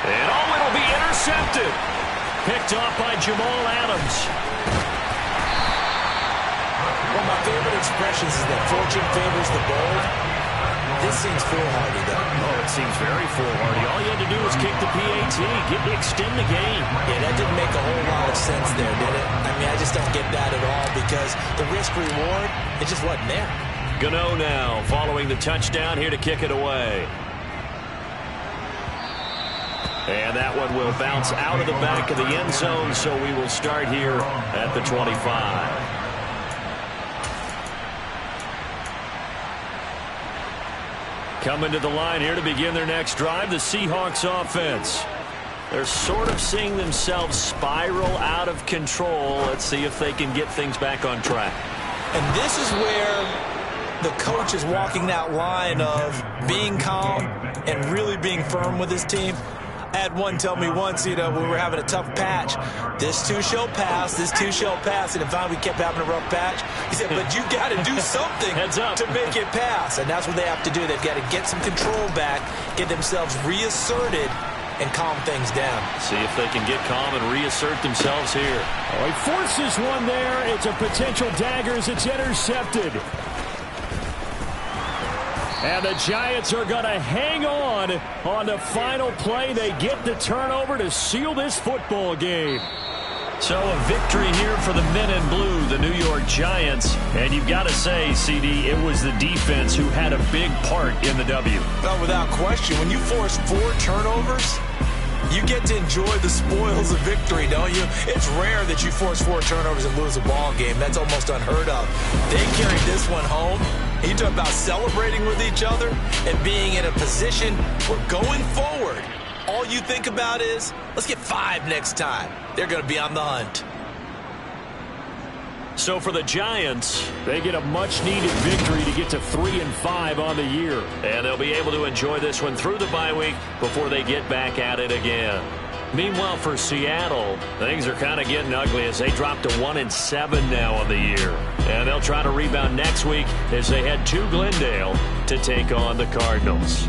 Speaker 1: And it'll be intercepted. Picked off by Jamal Adams.
Speaker 2: One of my favorite expressions is that fortune favors the bold. This seems foolhardy, though.
Speaker 1: Oh, it sees very foolhardy. All you had to do was kick the PAT, extend the game.
Speaker 2: Yeah, that didn't make a whole lot of sense there, did it? I mean, I just don't get that at all because the risk-reward, it just wasn't there.
Speaker 1: Gano now following the touchdown here to kick it away. And that one will bounce out of the back of the end zone, so we will start here at the 25. Coming to the line here to begin their next drive, the Seahawks offense. They're sort of seeing themselves spiral out of control. Let's see if they can get things back on track.
Speaker 2: And this is where the coach is walking that line of being calm and really being firm with his team. I had one tell me once, when we were having a tough patch, this too shall pass, this too shall pass, and finally we kept having a rough patch. He said, but you got to do something to make it pass, and that's what they have to do. They've got to get some control back, get themselves reasserted, and calm things down.
Speaker 1: See if they can get calm and reassert themselves here.
Speaker 4: Oh, he forces one there. It's a potential dagger as it's intercepted. And the Giants are going to hang on the final play. They get the turnover to seal this football game.
Speaker 1: So a victory here for the men in blue, the New York Giants. And you've got to say, CD, it was the defense who had a big part in the W.
Speaker 2: Well, without question, when you force 4 turnovers, you get to enjoy the spoils of victory, don't you? It's rare that you force 4 turnovers and lose a ball game. That's almost unheard of. They carried this one home. You talk about celebrating with each other and being in a position where going forward, all you think about is, let's get 5 next time. They're going to be on the hunt.
Speaker 1: So for the Giants,
Speaker 4: they get a much-needed victory to get to 3-5 on the year.
Speaker 1: And they'll be able to enjoy this one through the bye week before they get back at it again. Meanwhile, for Seattle, things are kind of getting ugly as they drop to 1-7 now on the year. And they'll try to rebound next week as they head to Glendale to take on the Cardinals.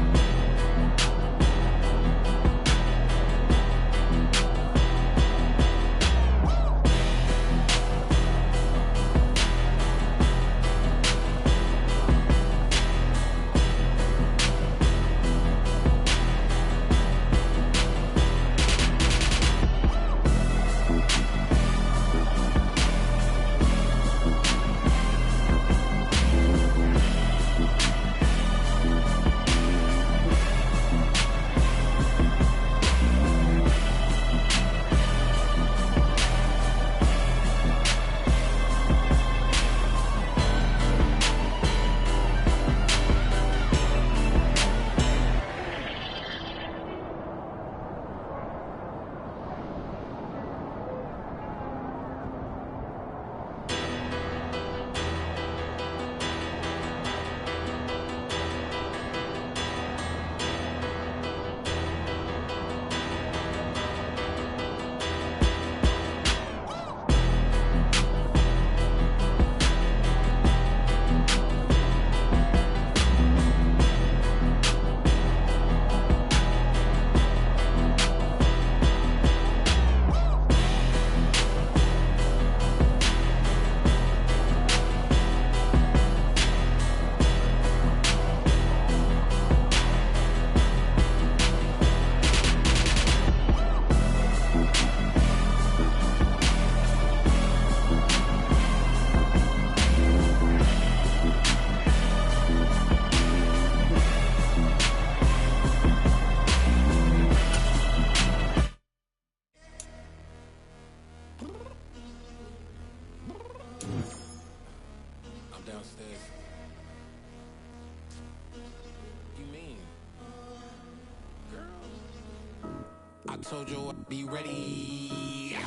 Speaker 5: I told you I'd be ready.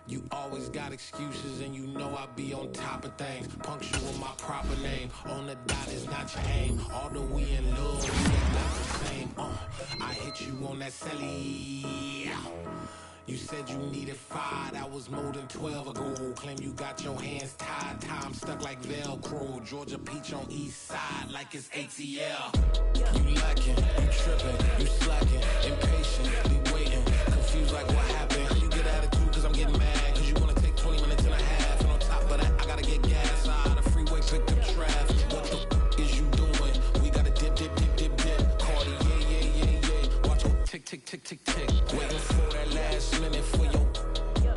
Speaker 5: You always got excuses and you know I be on top of things. Punctual my proper name. On the dot is not your aim. Although we in love, we ain't not the same. I hit you on that celly. You said you needed 5, that was more than 12 ago. Claim you got your hands tied, time stuck like Velcro. Georgia Peach on east side like it's ATL. You lacking, you tripping, you slacking, impatient, waiting, confused like what happened. You get attitude cause I'm getting mad, cause you wanna take 20 minutes and a half. And on top of that, I gotta get gas out of the freeway, pick up traffic. What the is you doing? We gotta dip waiting for that last minute for your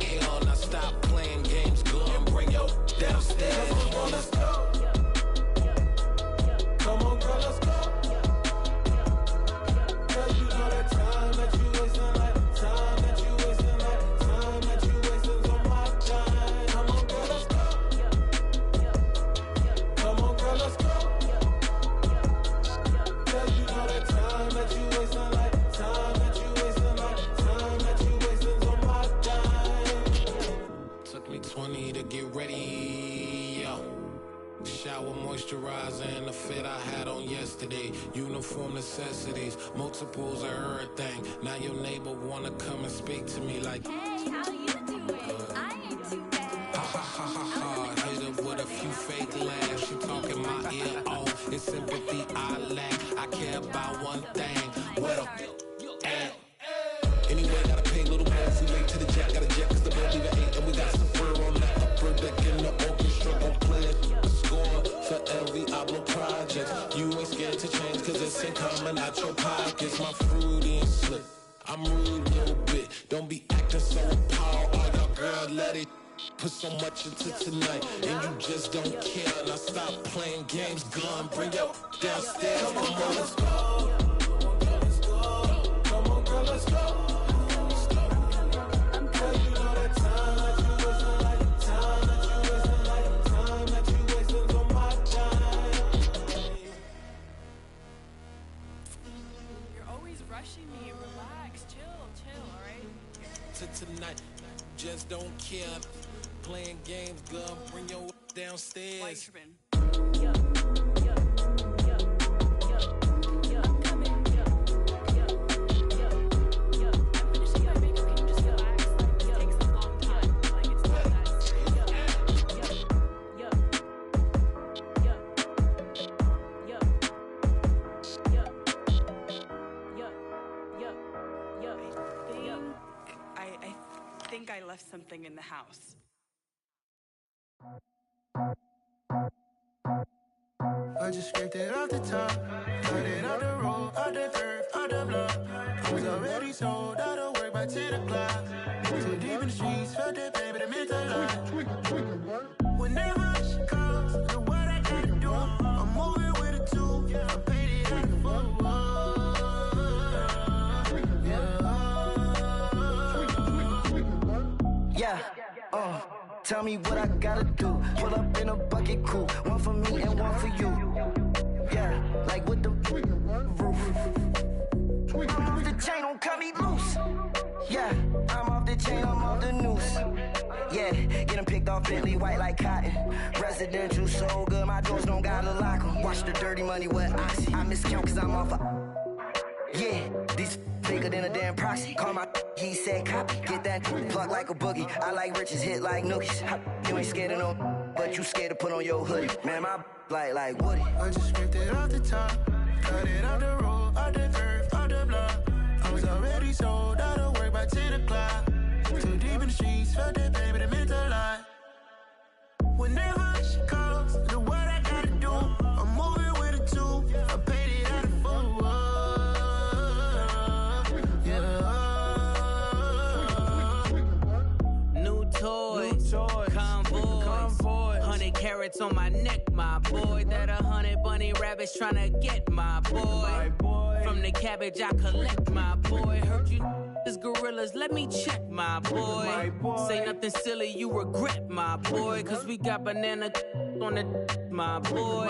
Speaker 5: hell. Now stop playing games, go and bring your downstairs. Come on, let's go. Come on, girl, let's go. Cause you know that time that you wasting, like time that you wasting, like time that you wasting on my time. Come on, girl, let's go. Come on, girl, let's go. Cause you know that time that you wasting, like time that you wasting, like time that you wasting on my time. Took me 20 to get ready, yo. Shower, moisturizer, and the fit I had on yesterday. Uniform necessities, multiples of everything. Now your neighbor wanna come and speak to me like,
Speaker 6: hey, how you doing? I ain't too bad.
Speaker 5: ha ha ha ha ha. Hit her with a few fake laughs. She talking my ear off. It's sympathy I lack. I care about one thing. Where the at? Anyway, gotta pay a little more if we late to the jack. Got a jet cause the boat leave at 8. And we got some fur on that upper deck in the orchestra. Don't play it. Score for every album project. You ain't scared to change cause it's ain't coming out your pockets. My fruity and slick. I'm rude a little bit. Don't be acting so appalled. All y'all girl, let it put so much into tonight. And you just don't care. Now stop playing games. Gun, bring your downstairs. Come on, girl, let's go. Come on, girl, let's go. Cause you know that time that you wasting, like time that you wasting, like time that you wasting on my time.
Speaker 6: You're always rushing me. Relax, chill, alright?
Speaker 5: To tonight, just don't care. Playing games, girl, bring your downstairs.
Speaker 6: Weicherman. I think I left something in the house.
Speaker 7: I just scraped it off the top, cut it out the road, out the curve, out the block. I was already sold, out of work by 10 o'clock. Too deep in the streets, felt that baby, that meant a lot. Whenever she calls, the what I gotta do, I'm moving with a two, I paid it out the full. Yeah, tell me what I gotta do. Pull up in a bucket crew, one for me and one for you. Yeah, like with the roof. I'm off the chain, don't cut me loose. Yeah, I'm off the chain, I'm off the noose. Yeah, get them picked off Bentley, white like cotton. Residential, so good, my doors don't gotta lock 'em. Watch the dirty money with Oxy. I miscount cause I'm off a... Yeah, these bigger than a damn proxy. Call my he said copy. Get that plug like a boogie. I like riches, hit like nookies. You ain't scared of no, but you scared to put on your hoodie. Man, my like Woody. I just scraped it off the top, cut it out the road, out the curve, out the block. I was already sold, out of work by 10 o'clock. Too deep in the streets, felt that baby, that meant a lot. Whenever she calls, the what I gotta do, I'm moving with a two, I paid it out of full.
Speaker 8: Convoy, 100 carats on my neck, my boy. That 100 bunny rabbits tryna get my boy. From the cabbage I collect, my boy. Heard you is gorillas, let me check, my boy. Say nothing silly, you regret, my boy. Cause we got banana on the my boy.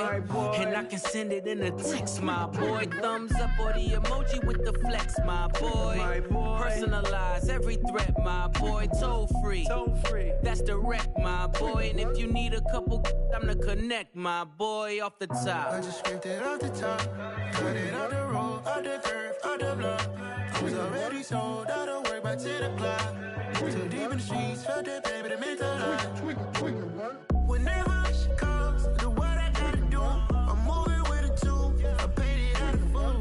Speaker 8: And I can send it in a text, my boy. Thumbs up or the emoji with the flex, my boy. Personalize every threat, my boy. Toll free, that's direct, my boy. And if you need a couple, I'm to connect, my boy. Off the top,
Speaker 7: I just scraped it off the top, cut it out the road, out the curve, out the block. I was already sold, out of work by 10 o'clock. Too deep in the streets, felt that baby, that meant a lot. Whenever she calls, the what I gotta do, I'm moving with a two, I paid it out of full.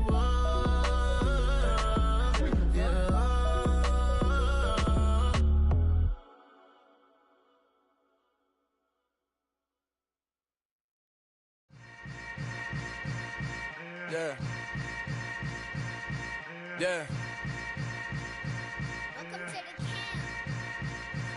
Speaker 9: Yeah.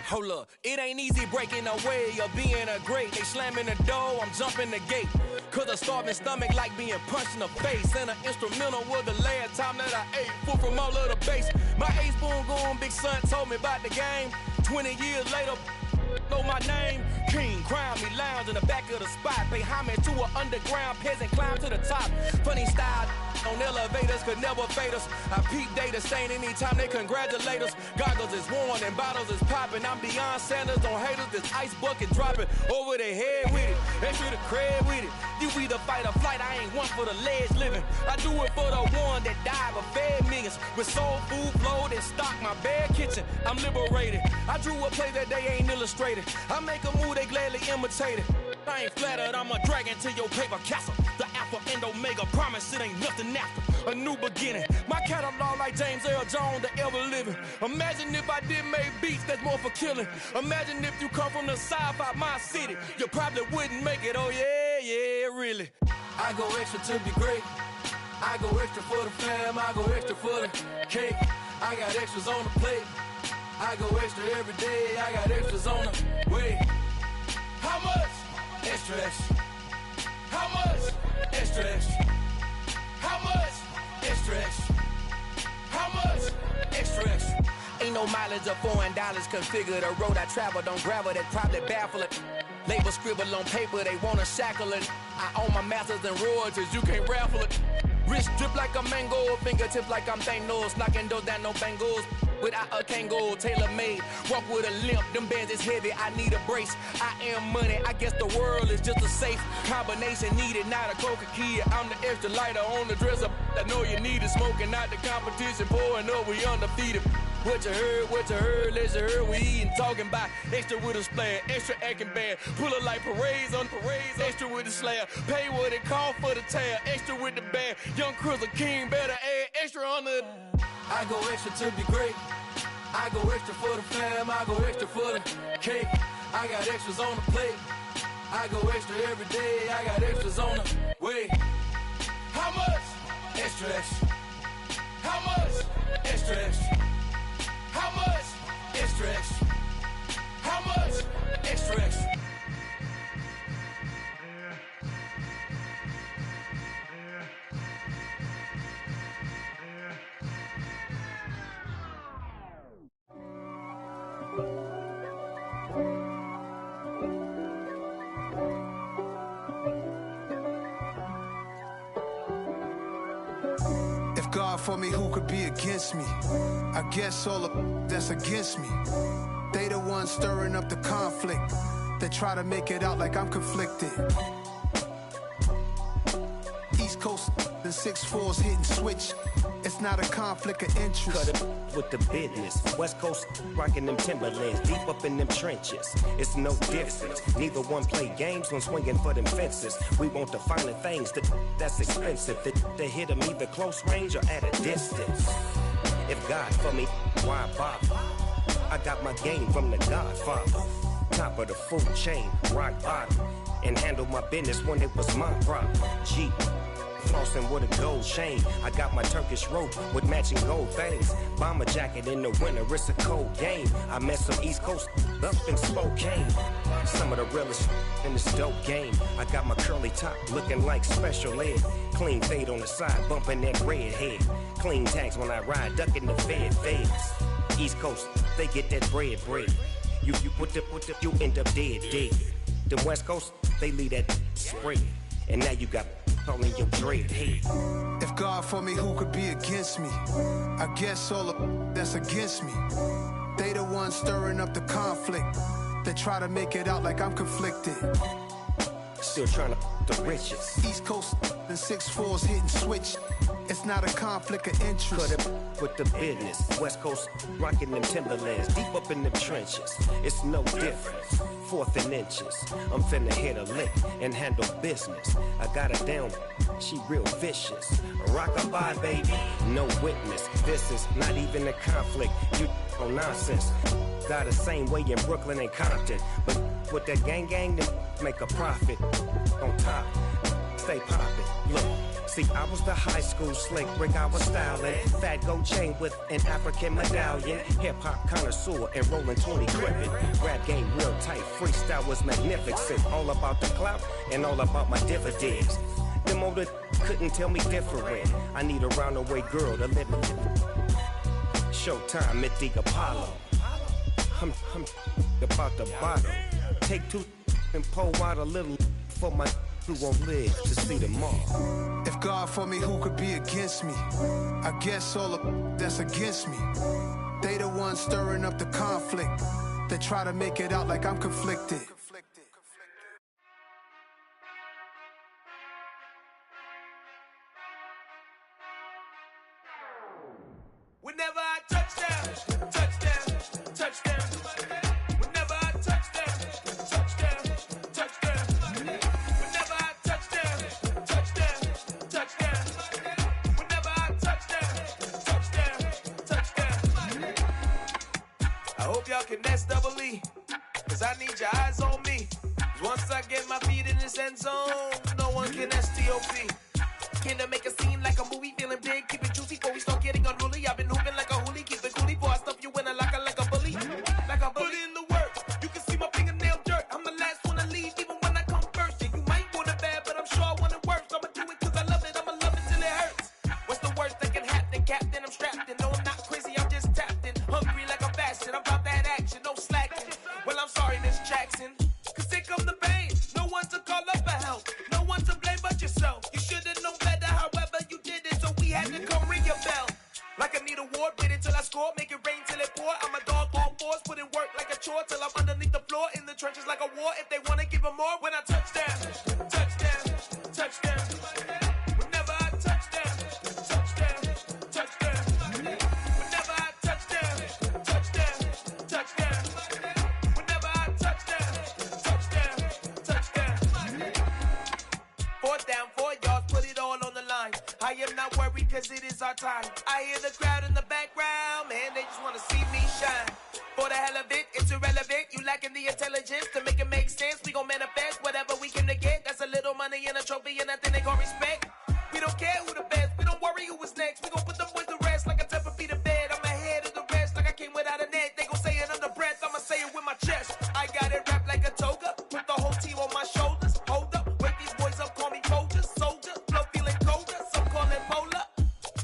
Speaker 9: Hold up, it ain't easy breaking away or being a great. They slamming the door, I'm jumping the gate. Cause a starving stomach like being punched in the face. And an instrumental was the last time that I ate. Food from all of the bass. My ace boom going, big son told me about the game. 20 years later, know my name. King, crown me, lounge in the back of the spot. Pay homage to an underground peasant, climb to the top. Funny style on elevators could never fade us. I peep data stain anytime they congratulate us. Goggles is worn and bottles is popping. I'm Deion Sanders on haters, this ice bucket dropping over their head with it. Extra the cred with it. You either fight or flight, I ain't one for the ledge living. I do it for the one that died but fed millions. With soul food flowed and stock my bare kitchen. I'm liberated. I drew a play that they ain't illustrated. I make a move, they gladly imitate it. I ain't flattered, I'm a dragon to your paper castle. The Alpha and Omega, promise it ain't nothing after. A new beginning. My catalog like James Earl Jones, the ever living. Imagine if I did make beats that's more for killing. Imagine if you come from the south out my city. You probably wouldn't make it, oh yeah, really.
Speaker 10: I go extra to be great. I go extra for the fam, I go extra for the cake. I got extras on the plate. I go extra every day, I got extras on the way. How much? Extra, extra. How much? Extra, extra. How much? Extra, extra. How much? Extra, extra.
Speaker 9: Ain't no mileage of $4 configure the road I travel. Don't gravel that probably baffle it. Label scribble on paper, they wanna shackle it. I own my masters and royalties, you can't raffle it. Wrist drip like a mango, fingertips like I'm Thanos. Knocking doors down, no bangles. Without a Kango, tailor-made. Walk with a limp, them bands is heavy, I need a brace. I am money, I guess the world is just a safe combination needed, not a coca kid. I'm the extra lighter on the dresser. I know you need it, smoking out the competition, pouring up, we undefeated. What you heard, let's heard, we eating, talking about extra with a splash, extra acting bad, pull it like parades on parades, extra with the slab, pay what it cost for the tab, extra with the band, young Cruiser King, better add extra on the...
Speaker 10: I go extra to be great. I go extra for the fam, I go extra for the cake. I got extras on the plate. I go extra every day, I got extras on the way. How much? Extra, extra. How much? Extra, extra. How much? Extra, extra. How much? Extra, extra.
Speaker 11: God for me, who could be against me? I guess all of that's against me. They the ones stirring up the conflict. They try to make it out like I'm conflicted. East Coast, the 6'4's hitting switch. It's not a conflict of interest.
Speaker 12: Cut it with the business. West Coast rocking them Timberlands, deep up in them trenches. It's no difference. Neither one play games when swinging for them fences. We want the finer things that's expensive. They hit them either close range or at a distance. If God for me, why bother? I got my game from the Godfather. Top of the food chain, rock bottom. And handle my business when it was my problem. G. Flossing with a gold chain. I got my Turkish rope with matching gold things. Bomber jacket in the winter, it's a cold game. I met some East Coast up in Spokane. Some of the realest in this dope game. I got my curly top looking like special ed. Clean fade on the side, bumping that red head. Clean tags when I ride, ducking the feds. East Coast, they get that bread. You end up dead. The West Coast, they leave that spread. And now you got calling your dread head.
Speaker 11: If God for me, who could be against me? I guess all of that's against me. They the ones stirring up the conflict. They try to make it out like I'm conflicted.
Speaker 12: Still trying to the riches.
Speaker 11: East Coast, the 6'4's hitting switch. It's not a conflict of interest.
Speaker 12: Cut it with the business. West Coast rocking them Timberlands, deep up in them trenches. It's no difference. 4th and inches. I'm finna hit a lick and handle business. I got her down, she real vicious. Rock-a-bye, baby, no witness. This is not even a conflict. You on nonsense. Got the same way in Brooklyn and Compton. But with that gang, then make a profit. On top, stay poppin'. Look, See, I was the high school slick Rick, I was styling. Fat gold chain with an African medallion. Hip-hop connoisseur and rolling 20 cribbing. Rap game real tight, freestyle was magnificent. All about the clout and all about my dividends. Them older couldn't tell me different. I need a roundaway girl to live with. Showtime at the Apollo. I'm about the bottom. Take two and pour out a little for my who won't live to see tomorrow.
Speaker 11: If God for me, who could be against me? I guess all of that's against me. They the ones stirring up the conflict. They try to make it out like I'm conflicted.
Speaker 10: Whenever I touchdown, touchdown, touchdown. Whenever I touchdown, touchdown, touchdown. Whenever I touchdown, touchdown, touchdown. Whenever I touchdown, touchdown, touchdown. I hope y'all can S-double-E, cause I need your eyes on me. Once I get my feet in this end zone, no one can S-T-O-P. Can to make a scene like a movie, feeling big, keep it juicy before we start getting unruly. I've been hooping like a hoolie, keep it coolie before I stuff you in a locker like a bully. Like a bully. Put in the work, you can see my fingernail dirt. I'm the last one to leave, even when I come first. Yeah, you might want it bad, but I'm sure I want it worse. I'ma do it cause I love it, I'ma love it till it hurts. What's the worst that can happen, Captain? I'm strapped in, no I'm not crazy, I'm just tapped in. Hungry like I'm fasting, I'm about that action, no slacking. Well, I'm sorry, Miss Jackson, cause here come the pain. No one to call up for help, no one to blame but yourself. You should've known better, however you did it, so we had to come ring your bell. Like I need a ward, wait until I score, make it rain till it pour. I'm a dog on fours, put in work like a chore till I'm underneath the floor, in the trenches like a war. If they wanna give them more, when I touchdown, touchdown, touchdown. Whenever I touchdown, touchdown, touchdown. Whenever I touchdown, touchdown, touchdown. Whenever I touchdown, touchdown, touchdown. Fourth down, 4 yards, put it all on the line. I am not worried cause it is our time. I hear the crowd in the background, man, they just wanna see me shine. For the hell of it, it's irrelevant. You lacking the intelligence to make it make sense. We gon' manifest whatever we can to get. That's a little money and a trophy and nothing they call respect. We don't care who the best, we don't worry who was next. We gon' put them boys to rest like a 10 feet of bed. I'm ahead of the rest like I came without a net. They gon' say it under breath, I'ma say it with my chest. I got it wrapped like a toga, put the whole team on my shoulders. Hold up, wake these boys up, call me soldier, soldier. Flow feeling colder, some call it polar.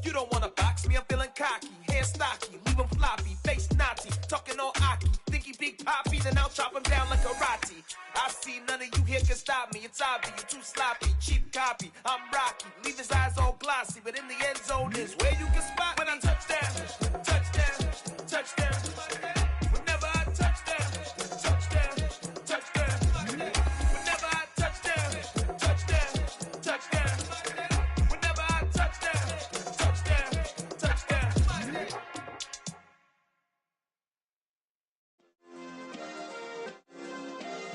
Speaker 10: You don't wanna box me, I'm feeling cocky. Hair stocky, leave him floppy, face naughty. Talking all aki, think he big poppy, then I'll chop him down like karate. I see none of you here can stop me. It's obvious, you too sloppy, cheap copy. I'm rocky, leave his eyes all glossy, but in the end zone is where you can spot when I touchdown, touchdown, touchdown. Whenever I touchdown, touchdown, touchdown. Whenever I touchdown, touchdown, touchdown. Whenever I touchdown, touchdown, touchdown.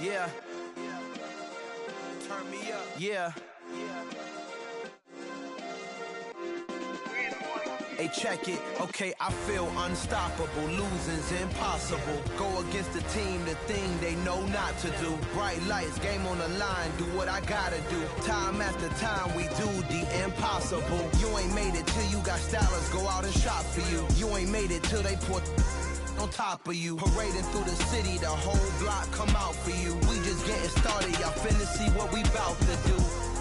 Speaker 10: Yeah. Turn me up. Yeah. Hey, check it. Okay, I feel unstoppable. Losing's impossible. Go against the team, the thing they know not to do. Bright lights, game on the line, do what I gotta do. Time after time, we do the impossible. You ain't made it till you got stylers go out and shop for you. You ain't made it till they put on top of you. Parading through the city, the whole block come out for you. We just getting started, y'all finna see what we bout to do.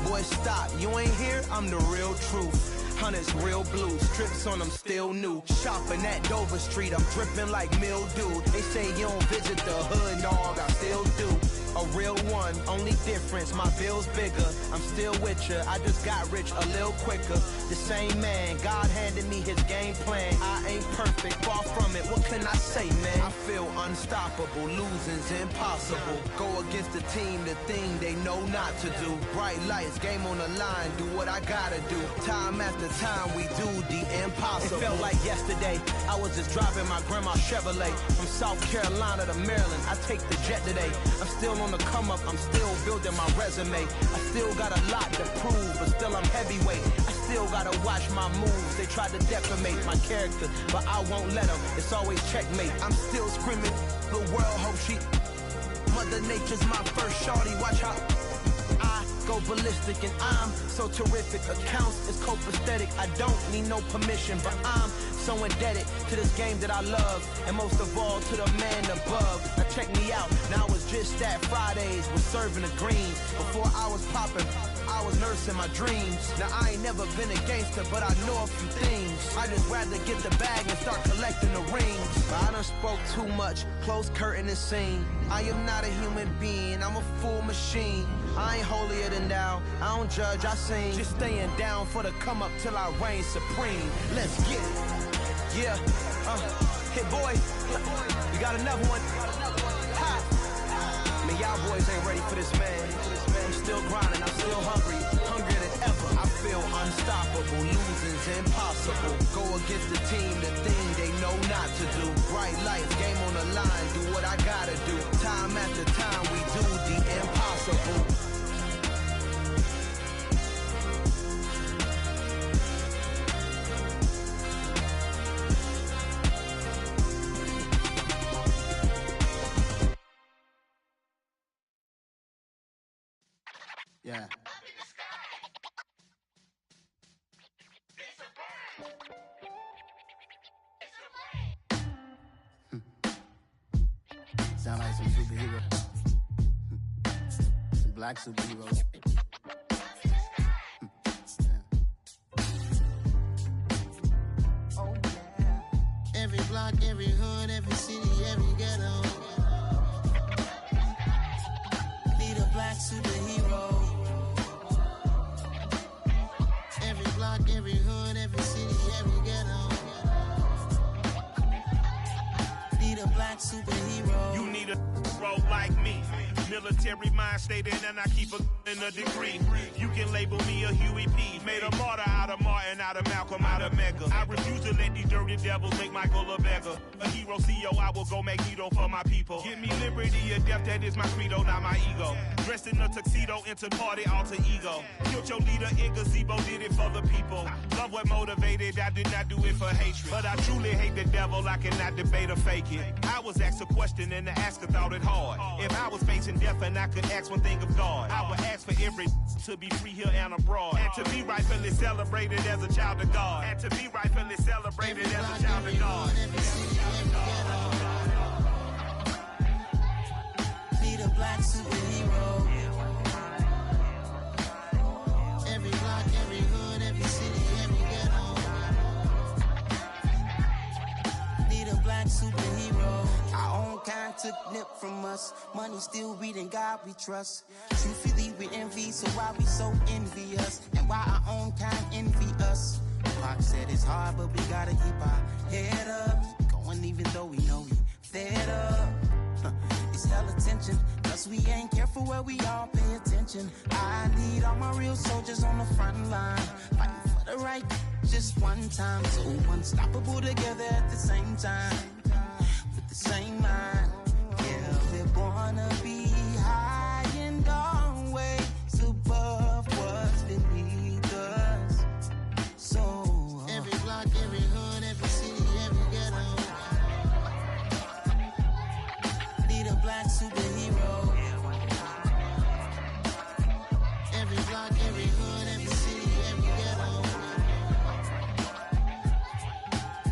Speaker 10: Boy, stop, you ain't here, I'm the real truth. Hunters, real blue, strips on them still new. Shopping at Dover Street, I'm dripping like mildew. They say you don't visit the hood, dog, I still do. A real one, only difference, my bill's bigger. I'm still with ya, I just got rich a little quicker. The same man, God handed me his game plan. I ain't perfect, far from it, what can I say, man? I feel unstoppable, losing's impossible. Go against the team, the thing they know not to do. Bright lights, game on the line, do what I gotta do. Time after time, we do the impossible. It felt like yesterday, I was just driving my grandma's Chevrolet. From South Carolina to Maryland, I take the jet today. I'm still on the come up, I'm still building my resume. I still got a lot to prove, but still I'm heavyweight. I still gotta watch my moves, they try to defamate my character, but I won't let them, it's always checkmate. I'm still screaming, the world hope she Mother Nature's my first shorty, watch how
Speaker 7: I go ballistic and I'm so terrific. Accounts is copacetic. I don't need no permission, but I'm so indebted to this game that I love, and most of all to the man above. Now check me out. Now it's just that Fridays was serving the greens. Before I was popping, I was nursing my dreams. Now I ain't never been a gangster, but I know a few things. I just rather get the bag and start collecting the rings. But I done spoke too much, close curtain and scene. I am not a human being, I'm a full machine. I ain't holier than thou, I don't judge, I sing. Just staying down for the come up till I reign supreme. Let's get it. Yeah, hit boy, we got another one. Ha! Man, y'all boys ain't ready for this, man. I'm still grinding, I'm still hungry, hungrier than ever. I feel unstoppable, losing's impossible. Go against the team, the thing they know not to do. Bright lights, game on the line, do what I gotta do. Time after time, we do the impossible.
Speaker 13: Yeah. Sound like some superhero. Some black superheroes. Oh yeah. Every block, every hood, every city, every ghetto. Need a black superhero. Every block, every hood, every city, every ghetto. Need a black superhero.
Speaker 14: You need a role like me. Military mind stated, and I keep in a degree. You can label me a Huey P. Made a martyr out of Martin, out of Malcolm, out of Mega. I refuse to let these dirty devils make Michael a beggar. A hero CEO, I will go Magneto for my people. Give me liberty or death, that is my credo, not my ego. Dressed in a tuxedo, into party, alter ego. Killed your leader in gazebo, did it for the people. Love what motivated, I did not do it for hatred. But I truly hate the devil, I cannot debate or fake it. I was asked a question and the asker thought it hard. If I was facing death and I could ask one thing of God, I would ask for every to be free here and abroad, and to be rightfully celebrated as a child of God, and to be rightfully celebrated as a child of God.
Speaker 13: Need a black superhero. Every block, every hood, every city, every ghetto. Need a black superhero. Our own kind took nip from us. Money still reading God we trust. Truthfully we envy, so why we so envious? And why our own kind envy us? Pac said it's hard, but we gotta keep our head up. Going even though we know we fed up. It's hella tension, cause we ain't careful where we all pay attention. I need all my real soldiers on the front line, fighting for the right just one time. So unstoppable together at the same time, with the same mind. Yeah, we're gonna be high and always above what's beneath us. So every block, every hood, every city, every ghetto. Need a black superhero. Every block, every hood, every city, every ghetto.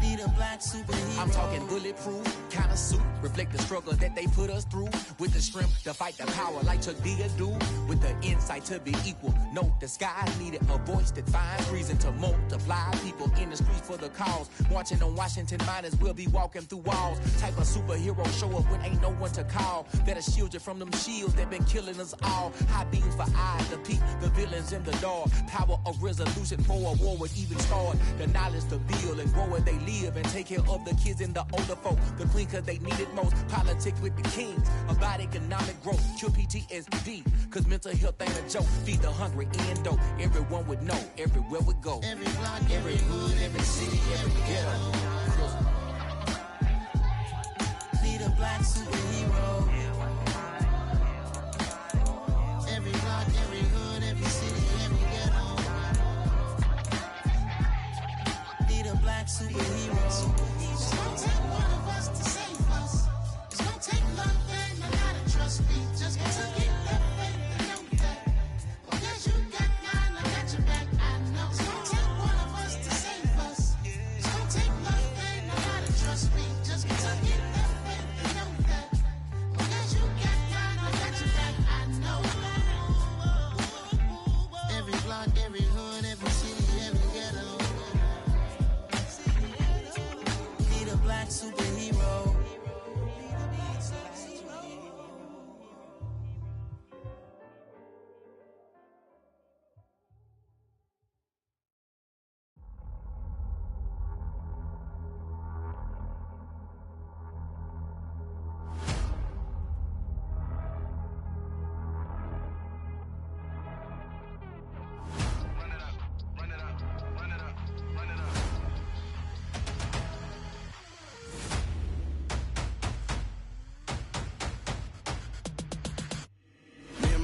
Speaker 13: Need a black superhero.
Speaker 15: I'm talking bulletproof kind of suit, reflect the struggle that they put us through, with the strength to fight the power like Chuck D do, with the insight to be equal. Note the sky needed a voice that finds reason to multiply people in the streets for the cause. Marching on Washington, might as well be walking through walls. Type of superhero show up when ain't no one to call. That'll shield you from them shields that been killing us all. High beams for eyes to peek the villains in the dark. Power of resolution for a war would even start. The knowledge to build and grow where they live and take care of the kids and the older folk. The clean cause they need it most. Politics with the kings about economic growth. Cure PTSD cause mental health ain't a joke. Feed the hungry and dope. Everyone would know everywhere we go.
Speaker 13: Every block,
Speaker 15: every hood, every city, every ghetto.
Speaker 13: Need a black superhero. Every block, every hood, every city, every ghetto. Need a black superhero. It's gonna take one of us to save us. It's gonna take love and a lot of trust. We just got to get that faith and know that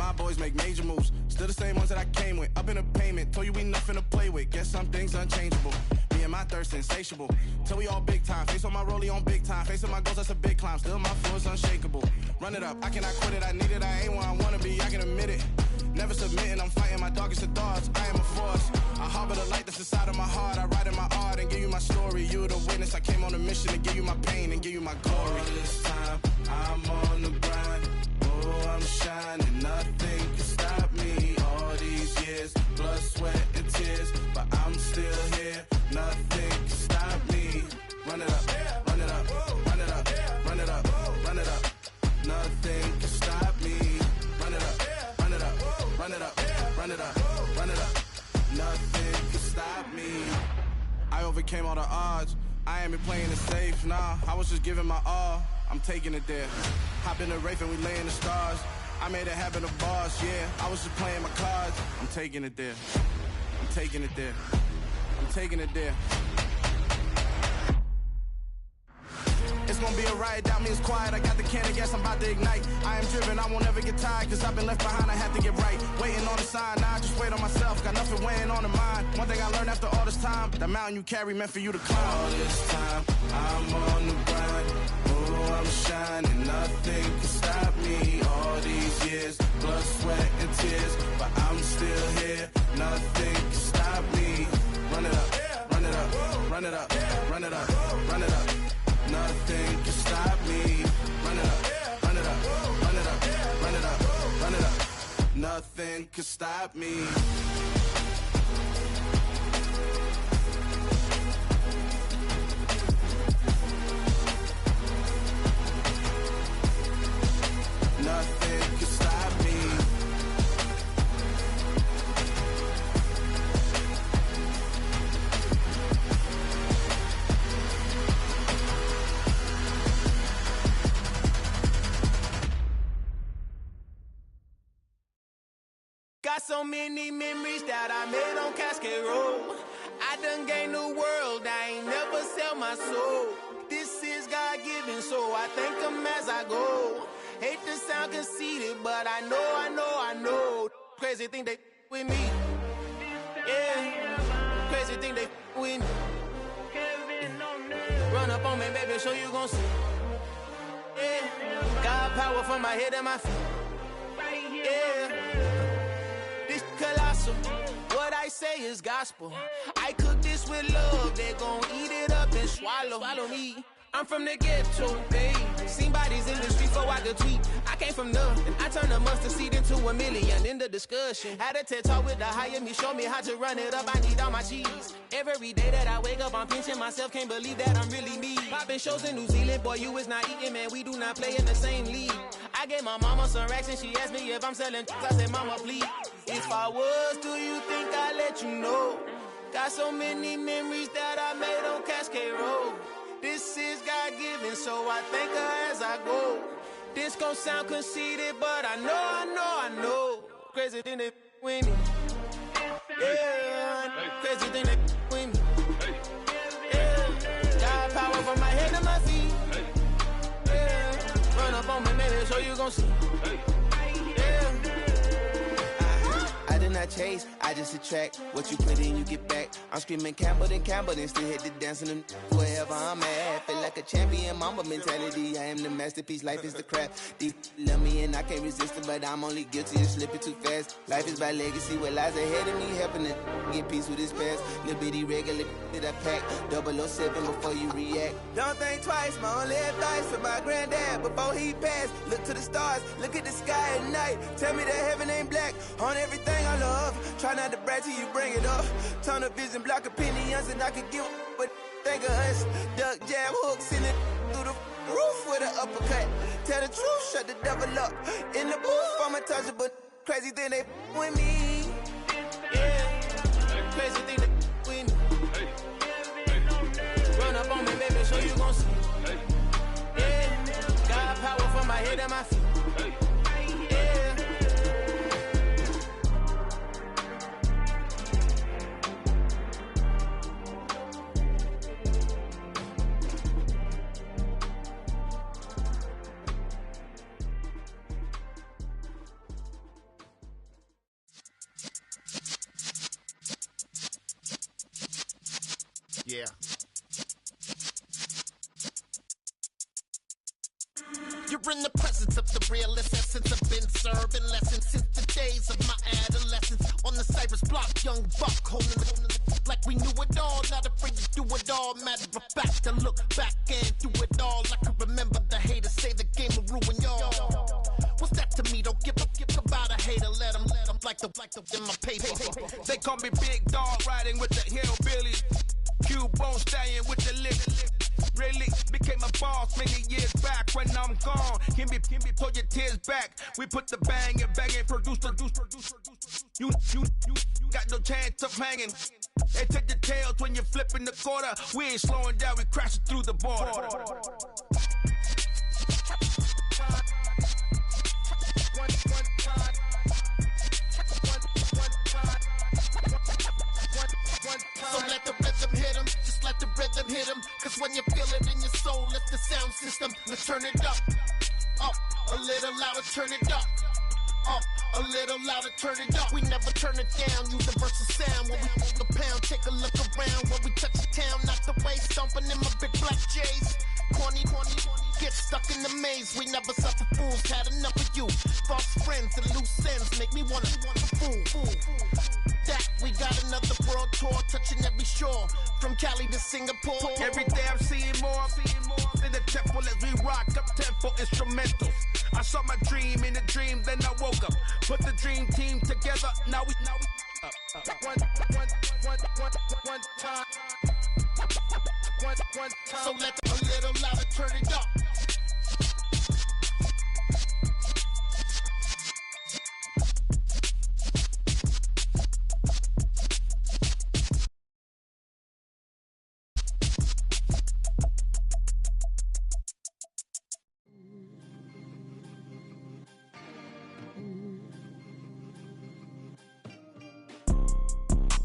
Speaker 16: my boys make major moves. Still the same ones that I came with. Up in a payment, told you we nothing to play with. Guess some things unchangeable. Me and my thirst insatiable. Till we all big time. Face on my rollie on big time. Facing my goals, that's a big climb. Still my flow is unshakable. Run it up, I cannot quit it. I need it, I ain't where I wanna be, I can admit it. Never submitting, I'm fighting my darkest of thoughts. I am a force. I harbor the light that's inside of my heart. I write in my art and give you my story. You the witness. I came on a mission to give you my pain and give you my glory. All this time, I'm on the grind. Oh, I'm shining. Nothing can stop me. All these years, blood, sweat, and tears. But I'm still here. Nothing can stop me. Run it up, run it up, run it up, run it up, run it up. Nothing can stop me. Run it up, run it up, run it up, run it up, run it up. Nothing can stop me. I overcame all the odds. I ain't been playing it safe, nah. I was just giving my all. I'm taking it there. Hop in the Wraith and we lay in the stars. I made it happen to boss, yeah. I was just playing my cards. I'm taking it there. I'm taking it there. I'm taking it there. It's gonna be a riot, doubt me it's quiet. I got the can of gas, I'm about to ignite. I am driven, I won't ever get tired, cause I've been left behind, I have to get right. Waiting on the sign, now I just wait on myself. Got nothing weighing on the mind. One thing I learned after all this time, the mountain you carry meant for you to climb. All this time, I'm on the grind. Oh, I'm shining, nothing can stop me. All these years, blood, sweat, and tears. But I'm still here, nothing can stop me. Run it up, run it up, run it up, run it up, run it up. Nothing can stop me. Run it up, run it up, run it up, run it up, run it up. Nothing can stop me. Nothing can stop me.
Speaker 10: Got so many memories that I made on Cascade Road. I done gained the world, I ain't never sell my soul. This is God-given, so I thank him as I go. Hate to sound conceited, but I know. Crazy thing they with me. Yeah, crazy thing they with me. Run up on me, baby, so you gon' see. Yeah, got power from my head and my feet. Yeah. Colossal. What I say is gospel. I cook this with love. They gon' eat it up and swallow me. I'm from the ghetto, babe. Seen bodies in the street before I could tweet. I came from nothing. I turned a mustard seed into a million. In the discussion, had a TED talk with the higher me. Show me how to run it up. I need all my cheese. Every day that I wake up, I'm pinching myself. Can't believe that I'm really me. Popping shows in New Zealand, boy, you is not eating, man. We do not play in the same league. I gave my mama some racks and she asked me if I'm selling. I said, mama, please. If I was, do you think I'd let you know? Got so many memories that I made on Cascade Road. This is God-given, so I thank her as I go. This gon' sound conceited, but I know. Crazy thing they with me. Yeah, crazy thing they with me. Yeah, got power from my head to my feet. Yeah, run up on me, baby, so you gon' see. Yeah.
Speaker 17: I did not chase, I just attract. What you put in, you get back. I'm screaming Campbell, then still hit the dance and them wherever I'm at. Feel like a champion, mama mentality. I am the masterpiece, life is the crap. Deep love me and I can't resist it, but I'm only guilty of slipping too fast. Life is by legacy, what lies ahead of me, helping to get peace with his past. Little bitty regular that I pack, 007 before you react. Don't think twice, my only advice for my granddad before he passed. Look to the stars, look at the sky at night. Tell me that heaven ain't black on everything I love. Try not to brag till you bring it up. Tunnel vision, block opinions, and I could give but think of us. Duck jab hooks in it through the roof with an uppercut. Tell the truth, shut the devil up. In the booth, I'm untouchable. Crazy thing they with me.
Speaker 10: Yeah, crazy thing they with me. Run up on me, baby, so you gon' see. Yeah, got power from my head and my feet.
Speaker 18: Yeah. You're in the presence of the realest essence. I've been serving lessons since the days of my adolescence. On the Cypress block, young buck holding the like we knew it all. Not afraid to do it all. Matter of fact, to look back and do it all. I can remember the haters say the game will ruin y'all. What's that to me? Don't give about a hater. Let them like the in my paper.
Speaker 16: They call me Big Dog, riding with the hillbillies. Q-Bone stallion with the lip. Really became a boss many years back. When I'm gone, can be pull your tears back. We put the bang and produce. You got no chance of hanging. They take the tails when you're flipping the quarter. We ain't slowing down, we crashing through the border.
Speaker 18: So let the rhythm hit him, just let the rhythm hit him. Cause when you feel it in your soul, lift the sound system. Let's turn it up, a little louder, turn it up. A little louder, turn it up. We never turn it down, universal sound. When we move the pound, take a look around. When we touch the town, not the way, stomping in my big black J's. Corny, get stuck in the maze. We never suffer fools, had enough of you. False friends and loose ends make me wanna fool. That we got another world tour, touching every shore, from Cali to Singapore.
Speaker 16: Every day I'm seeing more in the temple as we rock up tempo instrumentals. I saw my dream in a dream, then I woke up. Put the dream team together, now we one time.
Speaker 18: So let a little louder, turn it up.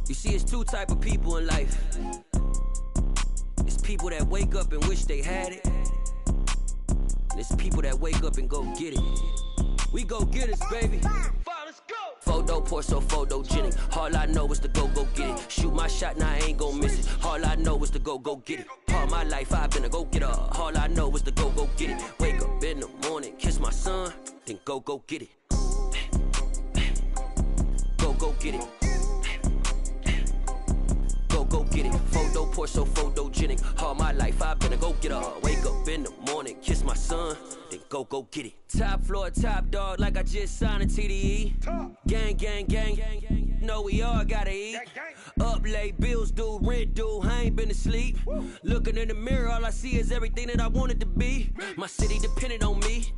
Speaker 19: You see, it's two type of people in life. It's people that wake up and wish they had it. And it's people that wake up and go get it. We go get it, baby. Photo pour so photogenic. All I know is to go get it. Shoot my shot, now I ain't gon' miss it. All I know is to go get it. All my life I've been a go getter. All I know is to go get it. Wake up in the morning, kiss my son, then go get it. Go get it. Go get it. Photo pour so photogenic. All my life I've been a go getter. Wake up in the morning, kiss my son, then go get it. Top floor, top dog, like I just signed a TDE. Gang. Know we all gotta eat. Up late, bills due, rent due, I ain't been asleep. Looking in the mirror, all I see is everything that I wanted to be. My city depended on me,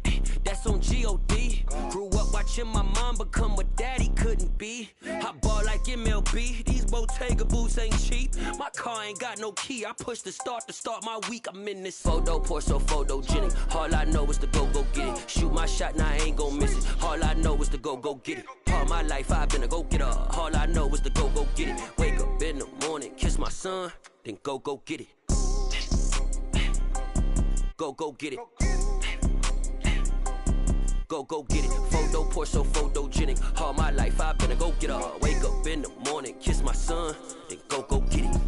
Speaker 19: that's on G.O.D. Grew up watching my mom become what daddy couldn't be. I ball like MLB, these Bottega boots ain't cheap. My car ain't got no key, I push the start to start my week. I'm in this photo pour so photogenic. All I know is to go get it. Shoot my shot, now I ain't gon' miss it. All I know is to go get it. All my life I've been a go getter. All I know is to go get it. Wake up in the morning, kiss my son, then go get it. Go get it. Go get it. Photo pour so photogenic. All my life I've been a go getter. Wake up in the morning, kiss my son, then go get it.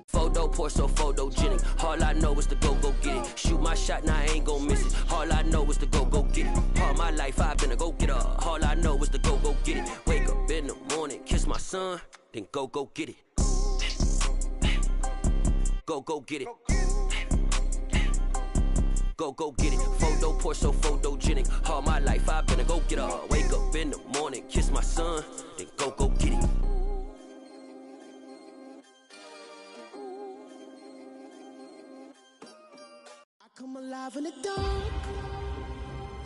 Speaker 19: Photo pour so photogenic. All I know is to go get it. Shoot my shot, now I ain't gon' miss it. All I know is to go get it. All my life I've been a go getter. All I know is to go get it. Wake up in the morning, kiss my son, then go get it. Go get it. Go get it. Photo pour so photogenic. All my life I've been a go getter. Wake up in the morning, kiss my son, then go get it.
Speaker 20: Come alive in the dark,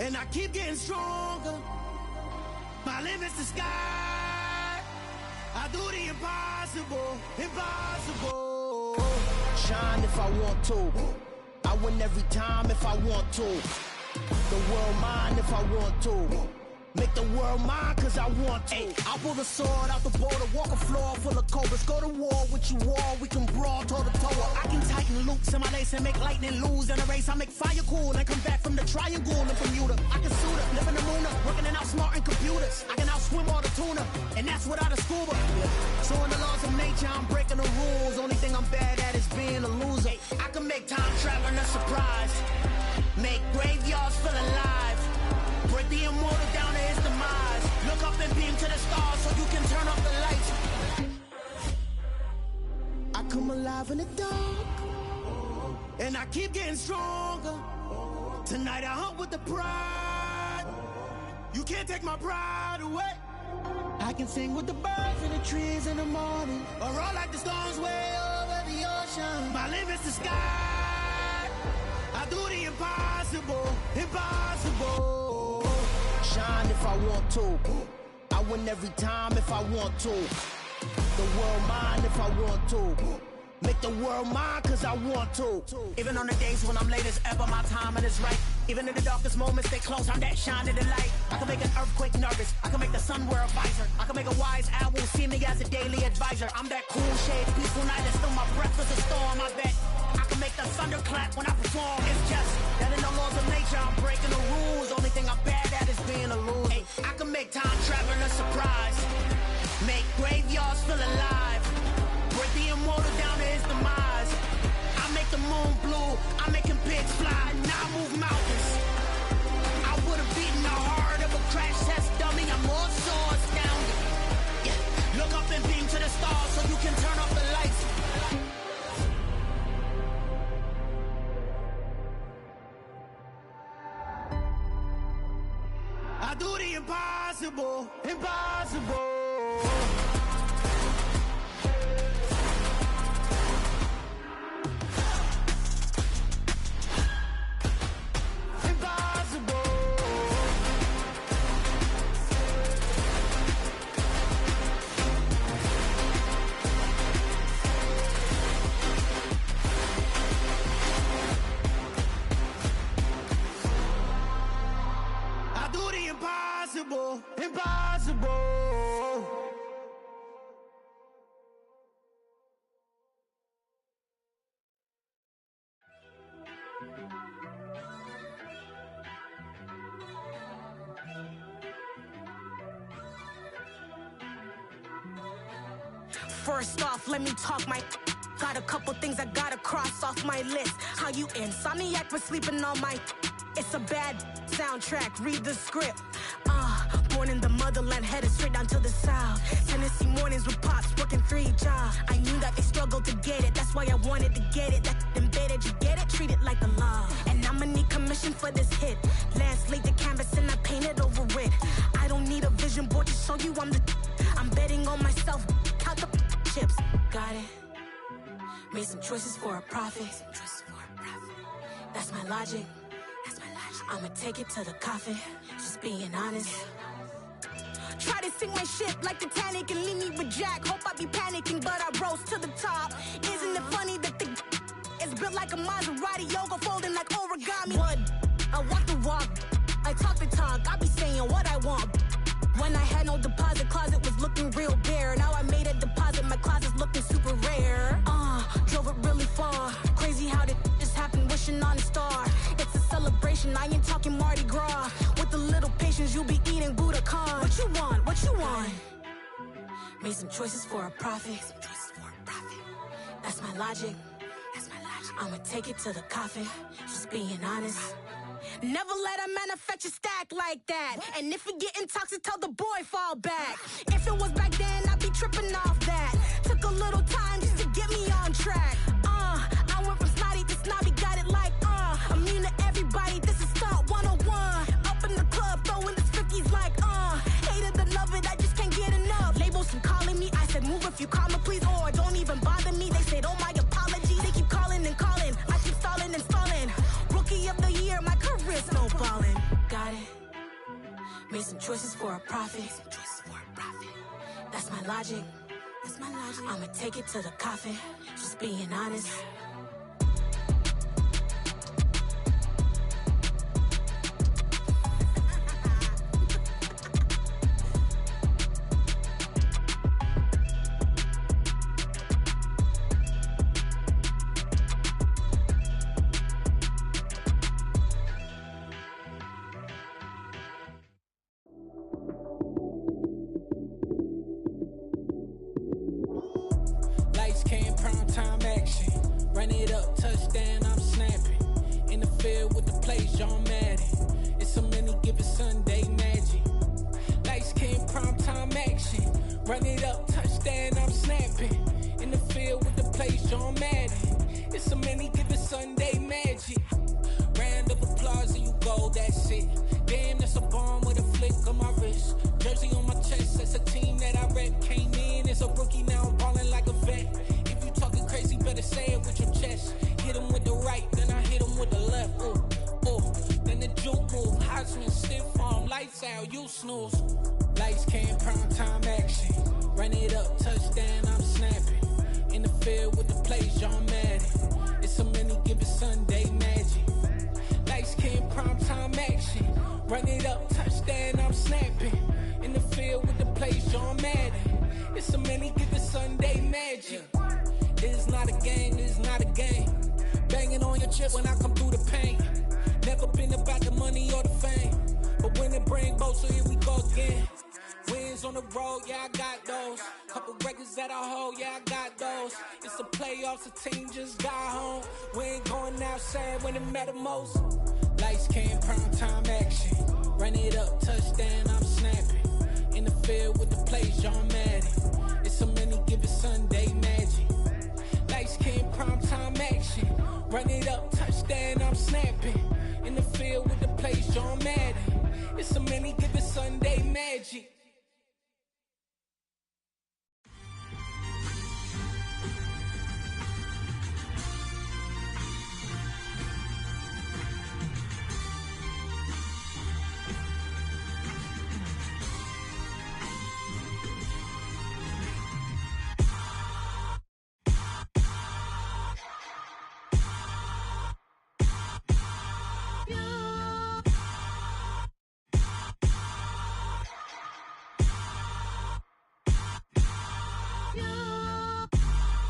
Speaker 20: and I keep getting stronger. My limit's the sky. I do the impossible. Shine if I want to. I win every time if I want to. The world mine if I want to. Make the world mine cause I want to. Ay, I'll pull the sword out the border, walk a floor full of cobras. Go to war with you all, we can brawl toe to toe. I can tighten loops in my lace and make lightning lose in a race. I make fire cool and come back from the triangle in Bermuda. I can suit up, live in the moon up, working and outsmarting computers. I can outswim all the tuna, and that's without a scuba. So in the laws of nature, I'm breaking the rules. Only thing I'm bad at is being a loser. I can make time traveling a surprise, make graveyards feel alive, break the immortal down to his demise. Look up and beam to the stars so you can turn off the lights. I come alive in the dark, and I keep getting stronger. Tonight I hunt with the pride. You can't take my pride away. I can sing with the birds and the trees in the morning, or roll like the storms way over the ocean. My limit's the sky. I do the impossible, impossible. Shine if I want to. I win every time if I want to. The world mine if I want to. Make the world mine cause I want to. Even on the days when I'm late as ever, my timing is right. Even in the darkest moments, stay close, I'm that shining the light. I can make an earthquake nervous, I can make the sun wear a visor. I can make a wise owl see me as a daily advisor. I'm that cool shade, peaceful night, and still my breath is a storm, I bet. I can make the thunder clap when I perform. It's just that in the laws of nature, I'm breaking the rules. Only thing I'm bad at is being a loser. Hey, I can make time traveling a surprise, make graveyards feel alive, break the immortal down to his demise. I make the moon blue, I'm making pigs fly, now I move mountains. I would've beaten the heart of a crash test dummy, I'm more so astounded. Yeah. Look up and beam to the stars so you can turn off the lights. I do the impossible, impossible. Impossible, impossible.
Speaker 21: First off, let me talk my... Got a couple things I gotta cross off my list. How you insomniac for sleeping on my... It's a bad soundtrack, read the script. Born in the motherland, headed straight down to the south. Tennessee mornings with pops, working 3 jobs. I knew that they struggled to get it, that's why I wanted to get it. That embedded, you get it, treat it like a law. And I'ma need commission for this hit. Last laid the canvas and I painted over it. I don't need a vision board to show you I'm betting on myself, count the chips. Got it. Made some choices for a profit. That's my logic. I'ma take it to the coffin, just being honest. Try to sink my ship like Titanic and leave me with Jack. Hope I be panicking, but I rose to the top. Isn't it funny that the is built like a Maserati, yoga folding like origami? What? I walk the walk, I talk the talk, I be saying what I want. When I had no deposit, closet was looking real bare. Now I made a deposit, my closet's looking super rare. Drove it really far. Crazy how did this happen, wishing on a star. It's a celebration, I ain't talking Mardi Gras. With a little patience, you'll be eating Budokan. What you want, what you want? Made some choices for a profit. That's my logic. I'ma take it to the coffin, just being honest. Never let a manufacture stack like that. And if you getting toxic, tell the boy fall back. If it was back then, I'd be tripping off that. Took a little time just to get me on track. I went from snotty to snobby, got it like immune to everybody, this is stunt 101. Up in the club, throwing the 50s like hate it and love it, I just can't get enough. Labels from calling me, I said move if you call me please, or don't even bother me. They said oh my apology, they keep calling and calling, I keep stalling and stalling. Rookie of the year, my career's snowballing. Got it. Made some choices for a profit. That's my logic. I'ma take it to the coffin, just being honest.
Speaker 8: Run it up, touchdown, I'm snapping. In the field with the plays, John Madden. It's a many given Sunday magic. Lights came prime time action. Run it up, touchdown, I'm snapping. In the field with the plays, John Madden. It's a many given Sunday magic. Round of applause and you go, that's it. Damn, that's a bomb with a flick on my wrist. Jersey on my chest, that's a team that I rep. Came in as a rookie, now I'm ballin' like a vet. If you talking crazy, better say it with your chest. Hit him with the right, then I hit him with the left. Ooh, ooh, then the juke move. Heisman, stiff arm, lights out, you snooze. Lights came, prime time action. Run it up, touchdown, I'm snapping. In the field with the plays, John Madden. It's a many given Sunday magic. Lights came, prime time action. Run it up, touchdown, I'm snapping. In the field with the plays, John Madden. It's a many given Sunday magic. It is not a game, it is not a game. Banging on your chip when I come through the pain. Never been about the money or the fame. But when it bring both, so here we go again. Wins on the road, yeah, I got those. Couple records that I hold, yeah, I got those. It's the playoffs, the team just got home. We ain't going outside when it matter most. Lights came, prime time action. Run it up, touchdown, I'm snapping. In the field with the plays, John Madden. It's a many given Sunday magic. Lights came, prime time action. Run it up, touchdown, I'm snapping. In the field with the plays, John Madden. It's a many given Sunday magic.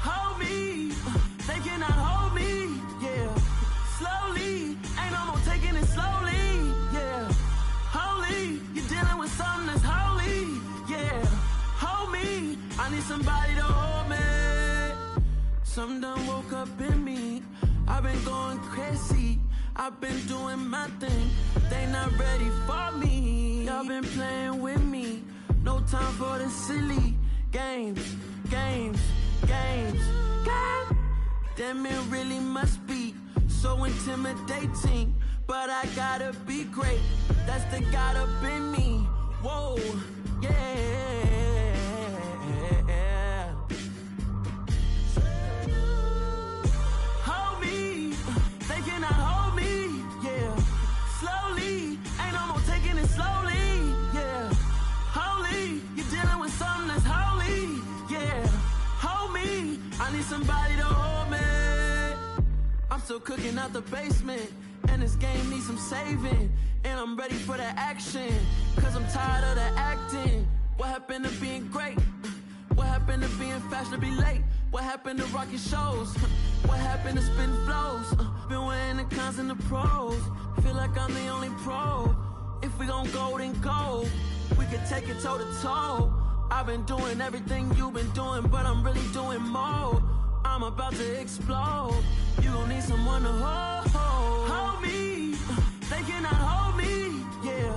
Speaker 20: Hold me, they cannot hold me, yeah. Slowly, ain't no more taking it slowly, yeah. Holy, you're dealing with something that's holy, yeah. Hold me, I need somebody to hold me. Something done woke up in me. I've been going crazy, I've been doing my thing. They not ready for me. Y'all been playing with me. No time for the silly games, games, games, games. Damn, it really must be so intimidating. But I gotta be great, that's the God up in me. Whoa, yeah. Hold me, they cannot hold me, yeah. Slowly, ain't no more taking it slowly, yeah. Holy, you're dealing with something that's holy, yeah. Hold me, I need somebody to hold me. I'm still cooking out the basement, and this game needs some saving. And I'm ready for the action, cause I'm tired of the acting. What happened to being great? What happened to being fashionably late? What happened to rocking shows? What happened to spin flows? Been wearing the cons and the pros. Feel like I'm the only pro. If we gon' go, then go. We could take it toe to toe. I've been doing everything you've been doing, but I'm really doing more. I'm about to explode. You gon' need someone to hold. Hold me, they cannot hold me, yeah.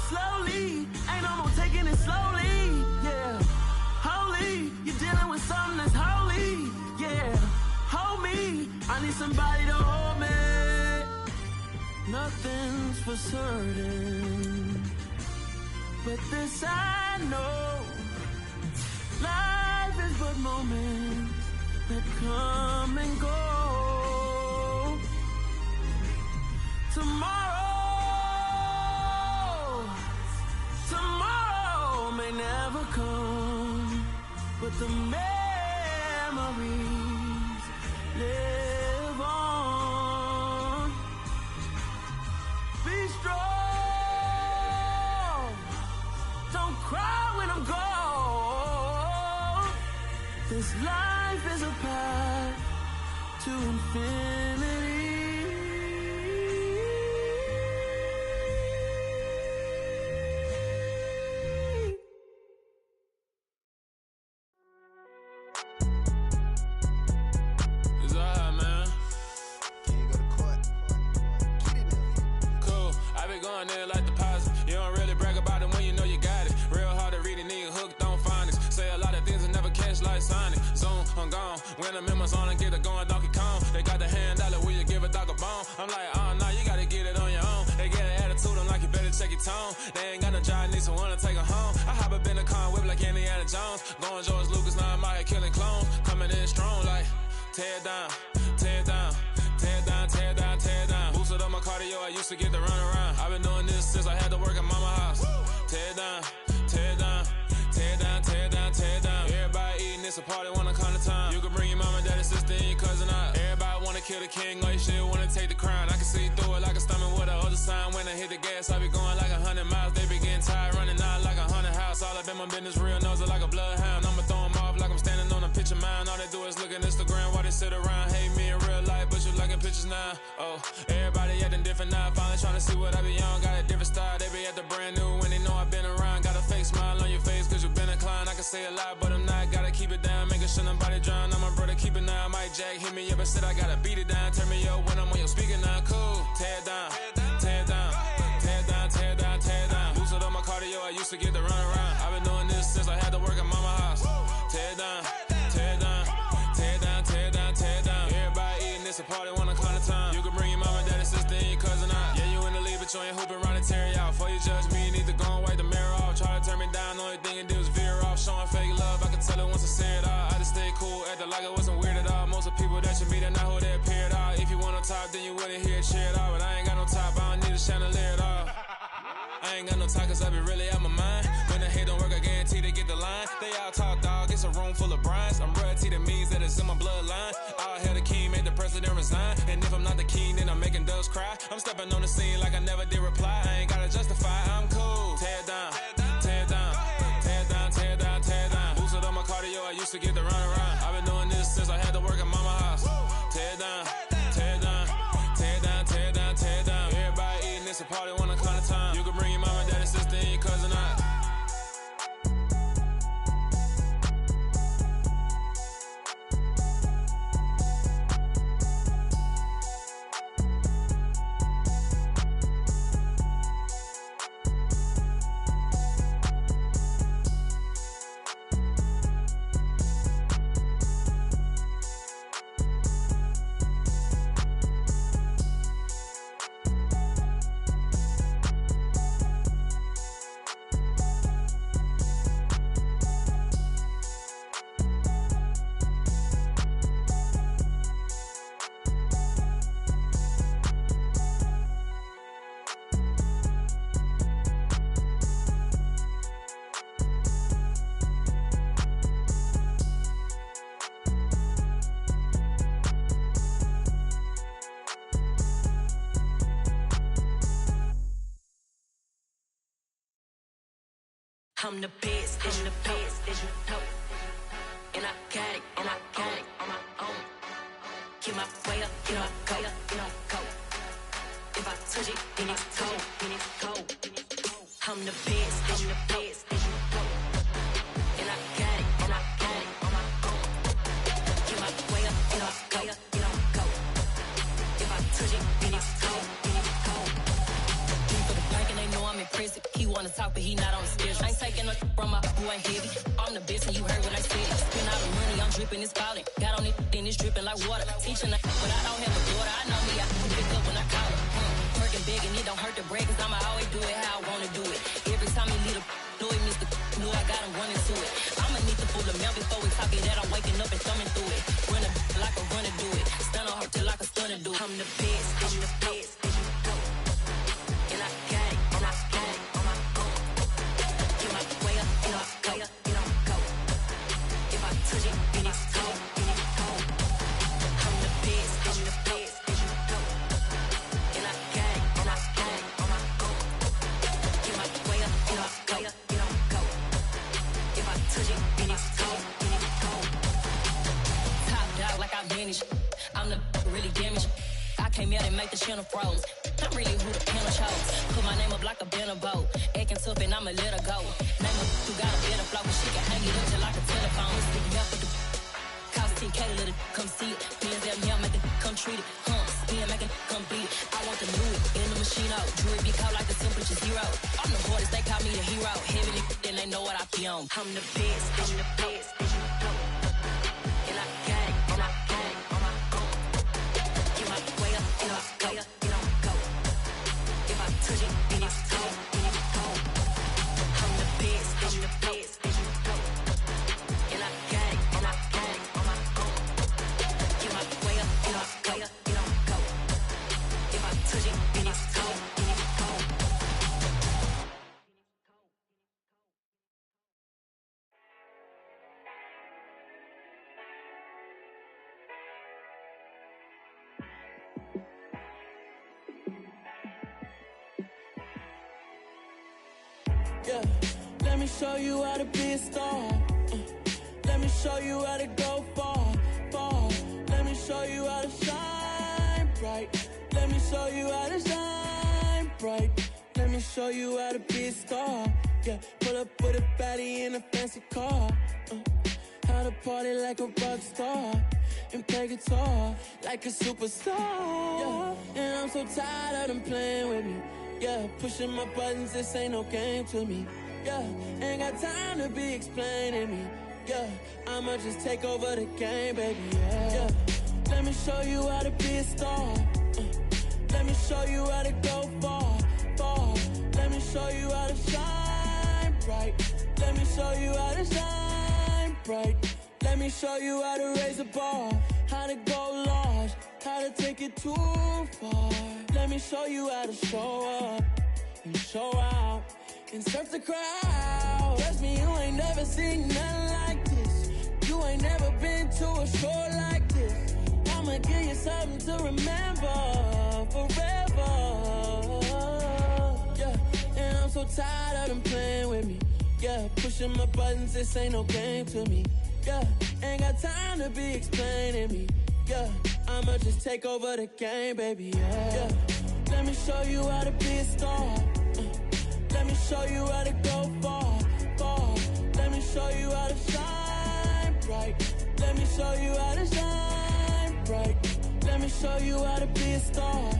Speaker 20: Slowly, ain't no more taking it slowly, yeah. Holy, you're dealing with something that's holy, yeah. Hold me, I need somebody to hold me. Nothing's for certain, but this I know. Life is but moments that come and go. Tomorrow may never come, but the memories live on. Be strong, don't cry when I'm gone. This life is a path to infinity.
Speaker 10: It's alright, man. I'm gone. When the members on and get it going, Donkey Kong. They got the hand dollar, will you give a dog a bone? I'm like, oh no, you gotta get it on your own. They get an attitude, I'm like, you better check your tone. They ain't got no job, need someone to take her home. I hop up in the car, whip like Indiana Jones. Going George Lucas, now I'm out here killing clones. Coming in strong like, tear down, tear down, tear down, tear down, tear down. Boosted up my cardio, I used to get to run around. I've been doing this since I had to work at mama house. Tear down, tear down, tear down, tear down, tear down. Everybody eating, it's a party, wanna come to time. You can bring your mama, daddy, sister, and your cousin out. Everybody wanna kill the king, or you shit wanna take the crown. I can see through it like a stomach with a other sign. When I hit the gas, I be going like 100 miles. They be getting tired, running out like 100 house. All up in my business, real nose like a bloodhound. I'ma throw them off like I'm standing on a picture mound. All they do is look at Instagram while they sit around. Hate me in real life, but you liking pictures now. Oh, everybody acting different now. Finally trying to see what I be on. Got a different style, they be at the brand new when they know I've been around. Got a fake smile on your face cause you been inclined. I can say a lot, but I'm not. Gotta keep it down, making sure nobody drown. I'm my brother, keep it now. Mike Jack hit me up and said I gotta beat it down. Turn me up when I'm on your speaker now. Cool, tear down, tear down, tear down, tear down, tear down. Boosted up my cardio, I used to get to run around. I've been doing this since I had to work at mama house. Tear down, tear down, tear down, tear down, tear down. Everybody eating, it's a party, wanna come to time. You can bring your mama, daddy, sister, and your cousin out. Yeah, you in the lead, but you ain't hooping around and tear you out. Before you judge me, you need to go and wipe the mirror off. Try to turn me down, only thing you do is veer off. Showing fake love, I can tell it once I say it all. I just stay cool, acting like it wasn't weird at all. Most of the people that you meet are not who they appear at all. If you want on top, then you wouldn't hear it cheer at all. But I ain't got no top, I don't need a chandelier at all. I ain't got no time cause I be really out my mind. When the hate don't work, I guarantee they get the line. They all talk dog, it's a room full of brines. I'm royalty, that means that it's in my bloodline. All hell the king, made the president resign. And if I'm not the king, then I'm making doves cry. I'm stepping on the scene like I never did reply. I ain't gotta justify, I'm cool. Tear down, tear down, tear down, tear down, tear down. Boosted up my cardio, I used to get to run around. I've been doing this since I had to work at mama house. Tear down, tear down, tear down, tear down, tear down. Everybody eating, it's a party, wanna come to time. You can bring your mama, daddy, sister, and your cousin out.
Speaker 3: I'm the best, I'm the best, as you know. And I got it, and I got it on my own. Get my way up, you know I go, you know I go. If I touch it, then it's cold, then it's cold. I'm the best, I'm the best, as you know. And I got it, and I got it on my own. Get my way up, you know I go, you know I go. If I touch it, then it's cold, then it's cold.
Speaker 22: Deep for the bank and they know I'm in prison. He wanna talk, but he not on the schedule. I ain't taking no from my who ain't heavy. I'm the best and you heard what I said. Spend all the money, I'm dripping, it's falling. Got on it, then it's dripping like water. Teaching her, but I don't have a daughter. I know me, I can pick up when I call her. Working big and it don't hurt the break, cause I'ma always do it how I wanna do it. Every time he leave the know he missed the know I got him running to it. I'ma need to pull the mail before we talk it that I'm waking up and thumbing through it. Run a like a runner do it. Stun on her till like a stunner do it.
Speaker 3: I'm the best, I'm the best, as you know. And I got it, and I got it on my own. Get my way up, you know I go, you know I go. If I touch it, then it's cold, then it's cold. I'm the best, I'm the best, as you know. And I got it, and I got it on my own. Get my way up, you know I go, you know I go. If I touch it, then it's cold, then it's cold.
Speaker 22: Top dog like I vanished. I'm the really damaged. I came out and make the channel froze. I'm really who the panel chose. Put my name up like a banner boat. Acting tough and I'ma let her go. Name her who got a better flow, but she can hang it up just like a telephone. Stick me up with the cost 10K to let it come see it. Hands out now, make it come treat it. Spin, make it come beat it. I want the new it in the machine out. Jewelry be cold like the temperature 0. I'm the hardest, they call me the hero. Heavy, then they know what I be on.
Speaker 3: I'm the best, as you know. And I
Speaker 20: Let me show you how to be a star. Let me show you how to go far, far. Let me show you how to shine bright. Let me show you how to shine bright. Let me show you how to be a star. Yeah, pull up with a baddie in a fancy car. How to party like a rock star and play guitar like a superstar. Yeah, and I'm so tired of them playing with me. Yeah, pushing my buttons, this ain't no game to me. Yeah, ain't got time to be explaining me. Yeah, I'ma just take over the game, baby. Yeah, let me show you how to be a star. Let me show you how to go far, far. Let me show you how to shine bright. Let me show you how to shine bright. Let me show you how to raise the bar, how to go large, how to take it too far. Let me show you how to show up and show out and surf the crowd. Trust me, you ain't never seen nothing like this. You ain't never been to a show like this. I'ma give you something to remember forever. Yeah, and I'm so tired of them playing with me. Yeah, pushing my buttons, this ain't no game to me. Yeah, ain't got time to be explaining me. Yeah, I'ma just take over the game, baby. Yeah, let me show you how to be a star. Let me show you how to go far, far. Let me show you how to shine bright. Let me show you how to shine bright. Let me show you how to be a star.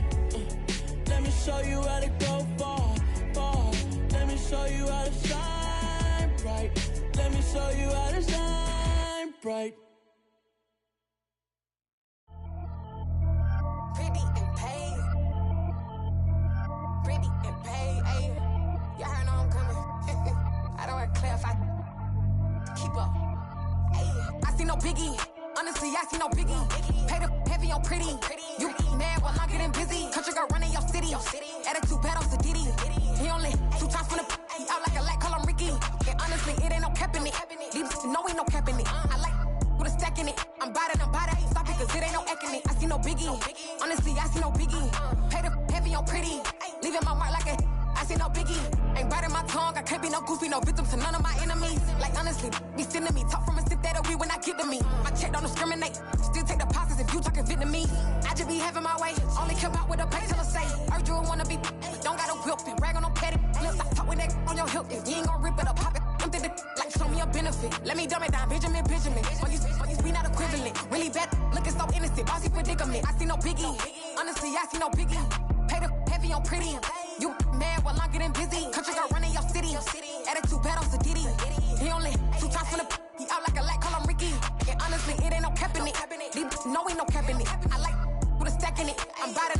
Speaker 20: Let me show you how to go far, far. Let me show you how to shine bright. Let me show you how to shine bright.
Speaker 21: Pretty and paid. Pretty and paid, ayy. Y'all heard know I'm coming. I don't want to clarify. Keep up. Ayy. I see no biggie. Honestly, I see no biggie. Pay the heavy on pretty. You mad while I'm getting busy. Country girl running your city. Attitude bad on Sadiddy. He only 2 times from the he out like a light, call him Ricky. And honestly, it ain't no cap in it. These know ain't no cap in it. I like with a stack in it. I'm bad. Stop it, cause it ain't no eck in it. I see no biggie. Honestly, I see no biggie. Pay the heavy on pretty. Leaving my mark like a I see no biggie. Ain't biting my tongue. I can't be no goofy, no victim to none of my enemies. Like honestly, be sending me talk from a sip that'll be when I get to me. My check don't discriminate. Still take deposits if you talking Vietnamese. I just be having my way. Only care about what the pay tell us say. Heard you wanna be, don't got no whip and rag on no petty. Lips, I talk with that on your hip. If you ain't gon' rip it up, pop it. I'm thinking like show me a benefit. Let me dumb it down, Benjamin. For you be not equivalent. Really bad, looking so innocent. Bossy predicament. I see no biggie. Honestly, I see no biggie. Pay the heavy on pretty. You mad while I'm getting busy. Country girl running your city. Attitude bad on Sadiddy. He only 2 times from the he out like a light, call him Ricky. And honestly, it ain't no cap in it. These know ain't no cap in it. I like with a stack in it. I'm bad.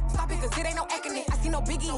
Speaker 21: Stop it, cause it ain't no eck in it. I see no biggie.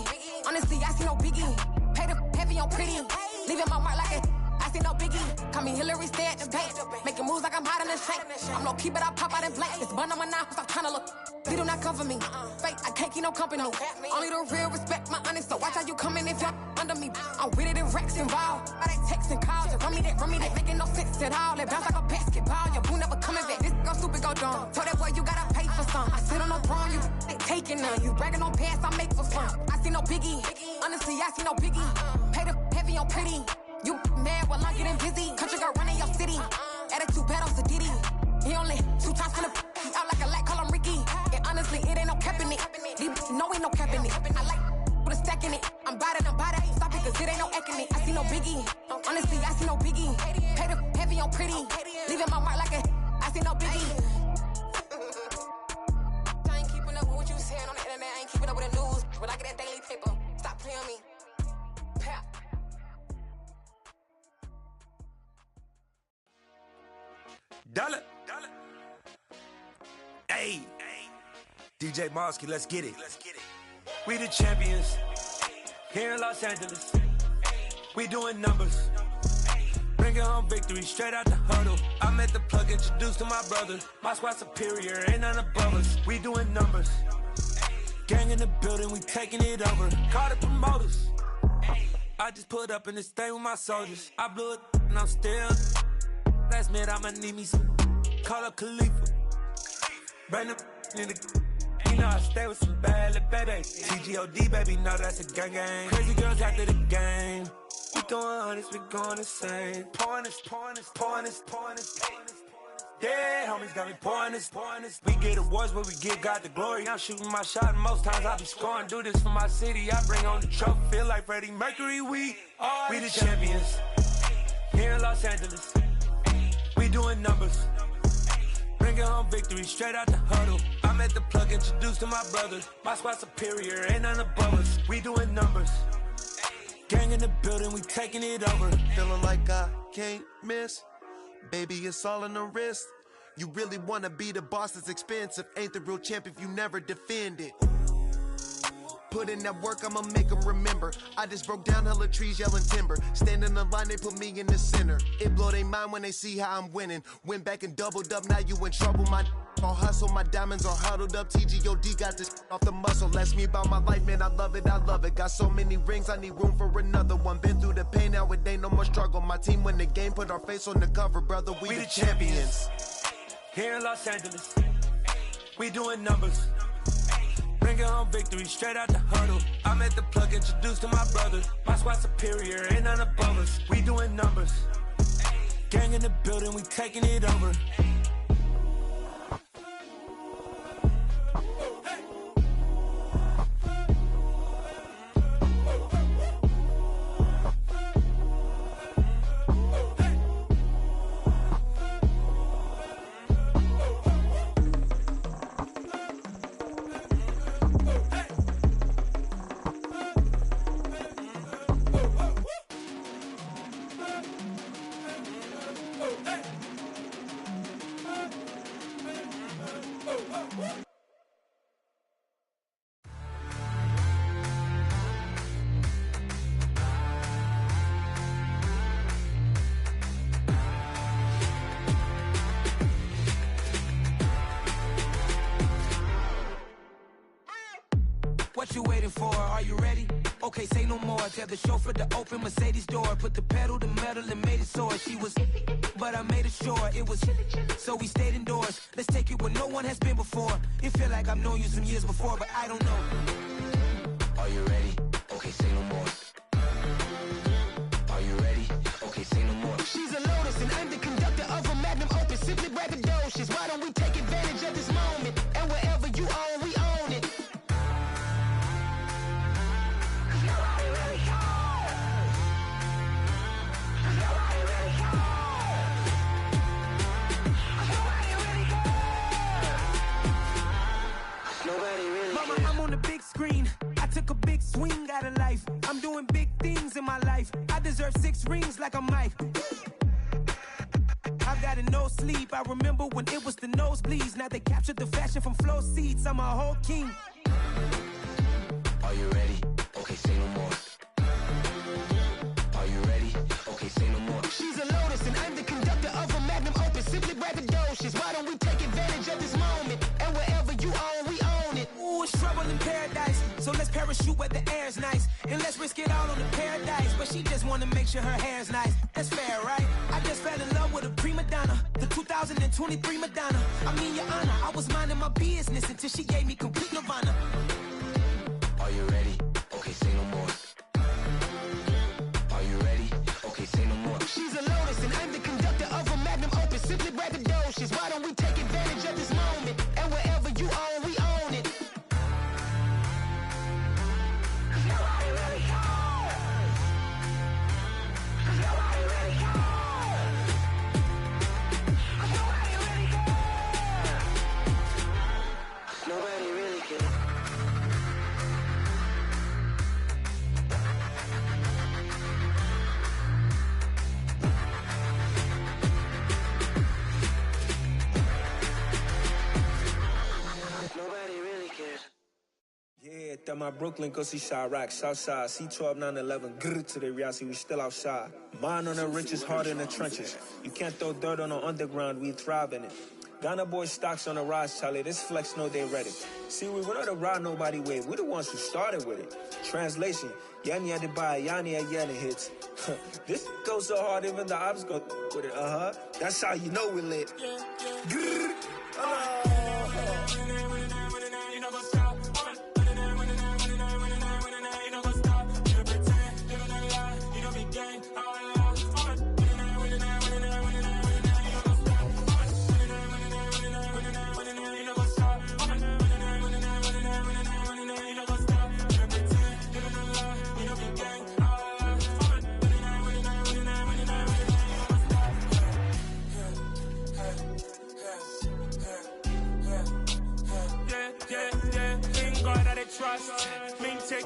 Speaker 21: Honestly, I see no biggie. Pay the heavy on pretty. Leaving my mark like a I see no biggie. Call me Hillary, stay at the bank. Making moves like I'm hiding in shank. I'm low key, but I pop out in blank. It's bun on my knife, stop trying to look. They do not cover me. Fake, I can't keep no company. Only the real respect my honest. So watch how you coming if you're under me. I'm with it and Rex involved. All that text and calls. Just run me that. Making no sense at all. They bounce like a basketball. Your boo never coming back. This go stupid, go dumb. Told that boy you gotta pay for some. I sit on no throne, you ain't taking none. You bragging on pants, I make for fun. I see no biggie. Honestly, I see no biggie. Pay the heavy on pretty. You mad while I'm getting busy. Country girl running your city. Attitude bad on Sadiddy. He only 2 times from the he out like a light, call him Ricky. And honestly, it ain't no cap in it. These know ain't no cap in it. I like with a stack in it. I'm bad. Stop it, cause it ain't no eck in it. I see no biggie. Honestly, I see no biggie. Pay the heavy on pretty. Leaving my mark like a I see no biggie. I ain't keeping up with what you saying on the internet. I ain't keeping up with the news. But I get that daily paper. Stop playing me. Pap.
Speaker 12: Dollar. Hey. DJ Mosky, let's get it. We the champions. Here in Los Angeles. We doing numbers. Bringing home victory straight out the huddle. I met the plug, introduced to my brother. My squad superior, ain't none above us. We doing numbers. Gang in the building, we taking it over. Call the promoters. I just put up in this thing with my soldiers. I blew it and I'm still. Last minute I'ma need me some. Call up Khalifa. Bring them in the. You know I stay with some bad little baby. TGOD baby, know that's a gang gang. Crazy girls after the game. We
Speaker 2: doing hundreds, we going insane. Pointers. Yeah, homies got me pointers. We get awards, but we give God the glory. I'm shooting my shot, and most times I be scoring. Do this for my city, I bring on the trophy. Feel like Freddie Mercury, we the champions. Here in Los Angeles, we doing numbers. Bringing home victory straight out the huddle. I'm at the plug, introduced to my brothers. My squad superior, ain't none above us. We doing numbers. Gang in the building, we taking it over.
Speaker 4: Feeling like I can't miss. Baby, it's all in the wrist. You really wanna be the boss, it's expensive. Ain't the real champ if you never defend it. Put in that work, I'ma make them remember. I just broke down hella trees, yelling timber. Stand in the line, they put me in the center. It blow they mind when they see how I'm winning. Went back and doubled up, now you in trouble. My all hustle, my diamonds are huddled up. TGOD got this off the muscle. Ask me about my life, man, I love it. Got so many rings, I need room for another one. Been through the pain, now it ain't no more struggle. My team win the game, put our face on the cover, brother. We the champions.
Speaker 2: Here in Los Angeles, we doing numbers. Bringing home victory straight out the huddle. I'm at the plug, introduced to my brothers. My squad superior, ain't none above us. We doing numbers. Gang in the building, we taking it over.
Speaker 8: What you waiting for? Are you ready? Okay, say no more. Tell the chauffeur to open Mercedes door. Put the pedal to metal and made it soar. She was, but I made it sure it was. So we stayed indoors. Let's take it where no one has been before. It feel like I've known you some years before, but I don't know. Are you ready? Okay, say no more. Are you ready? Okay, say no more.
Speaker 20: She's a Lotus and I'm the conductor of a Magnum Opus. Simply braggadocious. Why don't we take advantage of this moment? And wherever you own, we own it.
Speaker 8: Mama, I'm on the big screen. I took a big swing out of life. I'm doing big things in my life. I deserve 6 rings like I'm Mike. I've got no sleep. I remember when it was the nosebleeds. Now they captured the fashion from flow seats. I'm a whole king.
Speaker 2: Are you ready? Okay, say no more. Are you ready? Okay, say no more.
Speaker 20: She's a Lotus and I'm the conductor of a Magnum Opus. Simply braggadocious. Why don't we take advantage of this moment? And wherever you own, we own it.
Speaker 8: Ooh, it's trouble in paradise. So let's parachute where the air's nice. And let's risk it all on the paradise. But she just wanna make sure her hair's nice. That's fair, right? I just fell in love with a prima donna. The 2023 Madonna. I mean, your honor, I was minding my business until she gave me complete nirvana.
Speaker 2: Are you ready? Okay, say no more. Are you ready? Okay, say no more.
Speaker 20: She's a Lotus and I'm the conductor of a Magnum Opus. Simply braggadocious. Why don't we take advantage of this moment? And wherever you own, we own it. Nobody really cares. Nobody really cares. Nobody really cares. Nobody really cares. Nobody really cares.
Speaker 2: Yeah, that my Brooklyn, go see Chirac, Southside, C12, 911, grrr to the reality, we still outside. Mine on the richest, heart in the trenches. You can't throw dirt on the underground, we thrive in it. Ghana boys stocks on the rise, Charlie, this flex know they ready. See, we were not to ride nobody with, we the ones who started with it. Translation, Yani had to buy, Yani had Yanni hits. This goes so hard, even the ops go with it, That's how you know we lit. Grrr,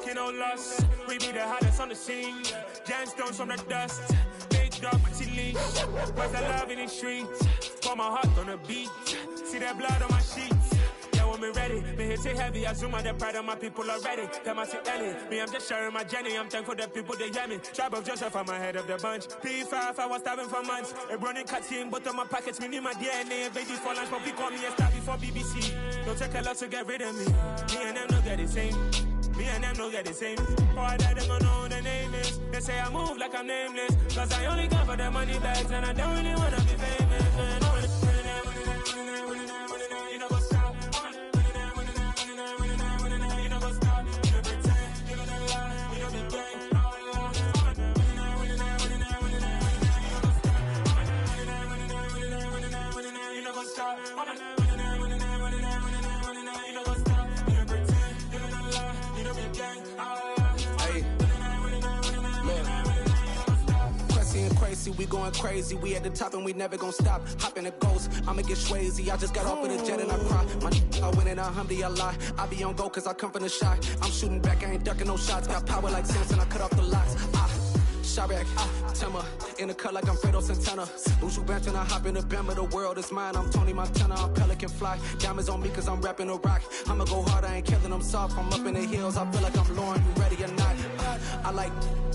Speaker 2: taking no loss. We be the hottest on the scene. Gemstones from the dust. Big dog, pretty leash. Where's the love in the streets? Pour my heart on the beat. See that blood on my sheets. When me ready, me hit it heavy. I zoom on the pride of my people already. Them I see Ellie. Me, I'm just sharing my journey. I'm thankful the people they hear me. Tribe of Joseph, I'm ahead of the bunch. P5, I was starving for months. A running cut in, but on my pockets, me need my DNA. Baby for lunch, but we call me a star before BBC. Don't take a lot to get rid of me. Me and them no get the same. Me and them no get the same. Boy, that they gonna know who the name is. They say I move like I'm nameless. Cause I only come for the money bags. And I don't really wanna be famous. Man. You know what's up.
Speaker 1: We going crazy, we at the top and we never gonna stop. Hop in a ghost, I'ma get swayzy. I just got off of the jet and I cry. My I win in a Humvee, I lie. I be on go cause I come from the shot. I'm shooting back, I ain't ducking no shots. Got power like Samson, I cut off the locks. Sharek, Timmer, in the cut like I'm Fredo Santana. Buju Banton, I hop in the Bama, the world is mine. I'm Tony Montana, I'm Pelican Fly. Diamonds on me cause I'm rapping a rock. I'ma go hard, I ain't killing them soft. I'm up in the hills, I feel like I'm Lauren, you ready or not? I like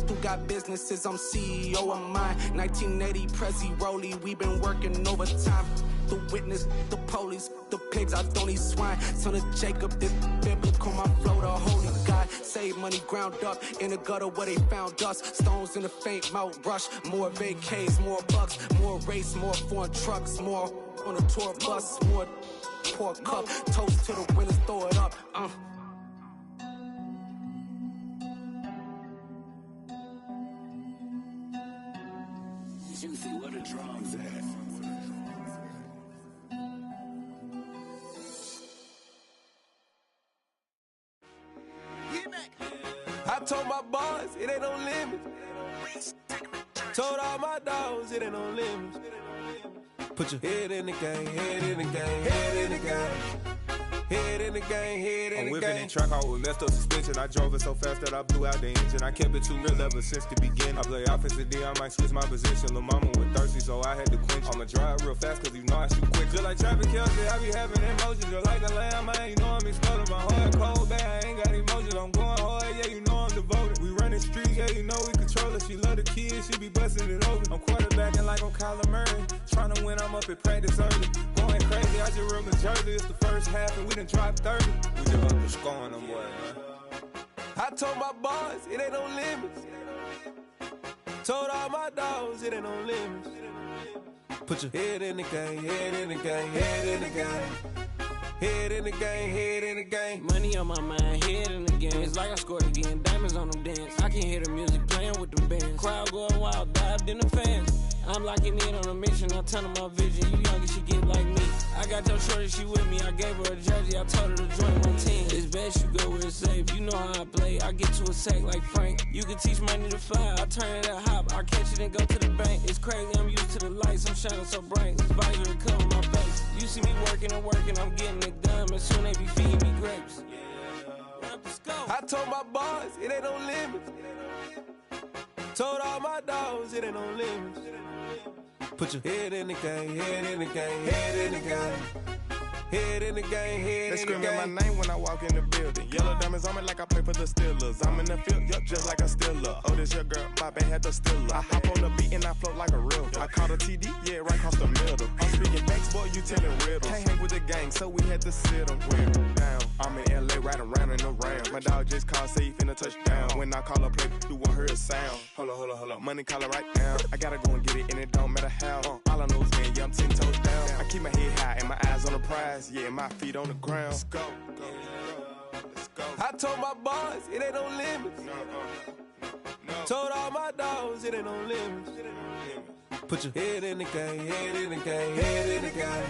Speaker 1: who got businesses, I'm CEO of mine. 1980 Prezi Rolly, we been working overtime. The witness, the police, the pigs, I don't eat swine. Son of Jacob, this biblical, my flow, the holy God. Save money ground up in the gutter where they found us. Stones in the faint Mount Rush. More vacays, more bucks, more race, more foreign trucks, more on a tour bus, more pour cup. Toast to the winners, throw it up.
Speaker 5: Juicy, where the drums at?
Speaker 10: I told my boys, it ain't no limits. Told all my dogs, it ain't no limits. Put your head in the game, head in the game, head in the game. Head in the game, head in the game. I'm whipping and track out with messed up suspension. I drove it so fast that I blew out the engine. I kept it too real ever since the beginning. I play offensive D, I might switch my position. Lil' mama was thirsty, so I had to quench. I'ma drive real fast, cause you know I shoot quick. Just like traffic Kelsey, I be having emotions. Just like a lamb, man, you know I'm exploding. My heart cold, bad, I ain't got emotions. I'm going hard, yeah, you know I'm devoted. We running streets, yeah, you know we control it. She love the kids, she be busting it over. I'm quarterbacking like I'm Kyler Murray. Trying to win, I'm up at practice early. Going crazy, I just rub the jersey. It's the first half and we done dropped 30. We just up to scoring them boys, man. I told my boys, it ain't no limits. Told all my dogs, it ain't no limits. Put your head in the game, head in the game, head in the game. Head in the game, head in the game.
Speaker 23: Money on my mind, head in the game. It's like I scored again, diamonds on them dance. I can hear the music playing with the bands. Crowd going wild, dived in the fans. I'm locking in on a mission, I tell her my vision. You younger, she get like me. I got your shorty, she with me. I gave her a jersey, I told her to join my team. It's best you go where it's safe. You know how I play. I get to a sack like Frank. You can teach money to fly. I turn it at hop. I catch it and go to the bank. It's crazy, I'm used to the lights. I'm shining so bright. This visor cover my face. You see me working and working, I'm getting it done. And soon they be feeding me grapes.
Speaker 10: I told my boys, it ain't no limits. Told all my dogs, it ain't no limits. Put your head in the game, head in the game, head in the game. Head in the game, head in the game. They screaming my name when I walk in the building. Yellow diamonds on me like I play for the Steelers. I'm in the field, yup, just like a Steeler. Oh, this your girl, my band had the Steeler. I hop on the beat and I float like a real. I caught a TD, yeah, right across the middle. I'm speaking facts, boy, you telling riddles. Can't hang with the gang, so we had to sit them down. I'm in LA, riding around and around. My dog just called, say he finna touchdown. When I call a play, you won't hear a sound. Hold up, money caller right now. I gotta go and get it, and it don't matter how. All I know is man, yeah, I'm 10 toes down. I keep my head high and my eyes on the prize. Yeah, my feet on the ground. Let's go. Let's go. I told my boys, it ain't no limits. No. Told all my dogs, it ain't no limits. Put your head in the game, head in the game, head in the game.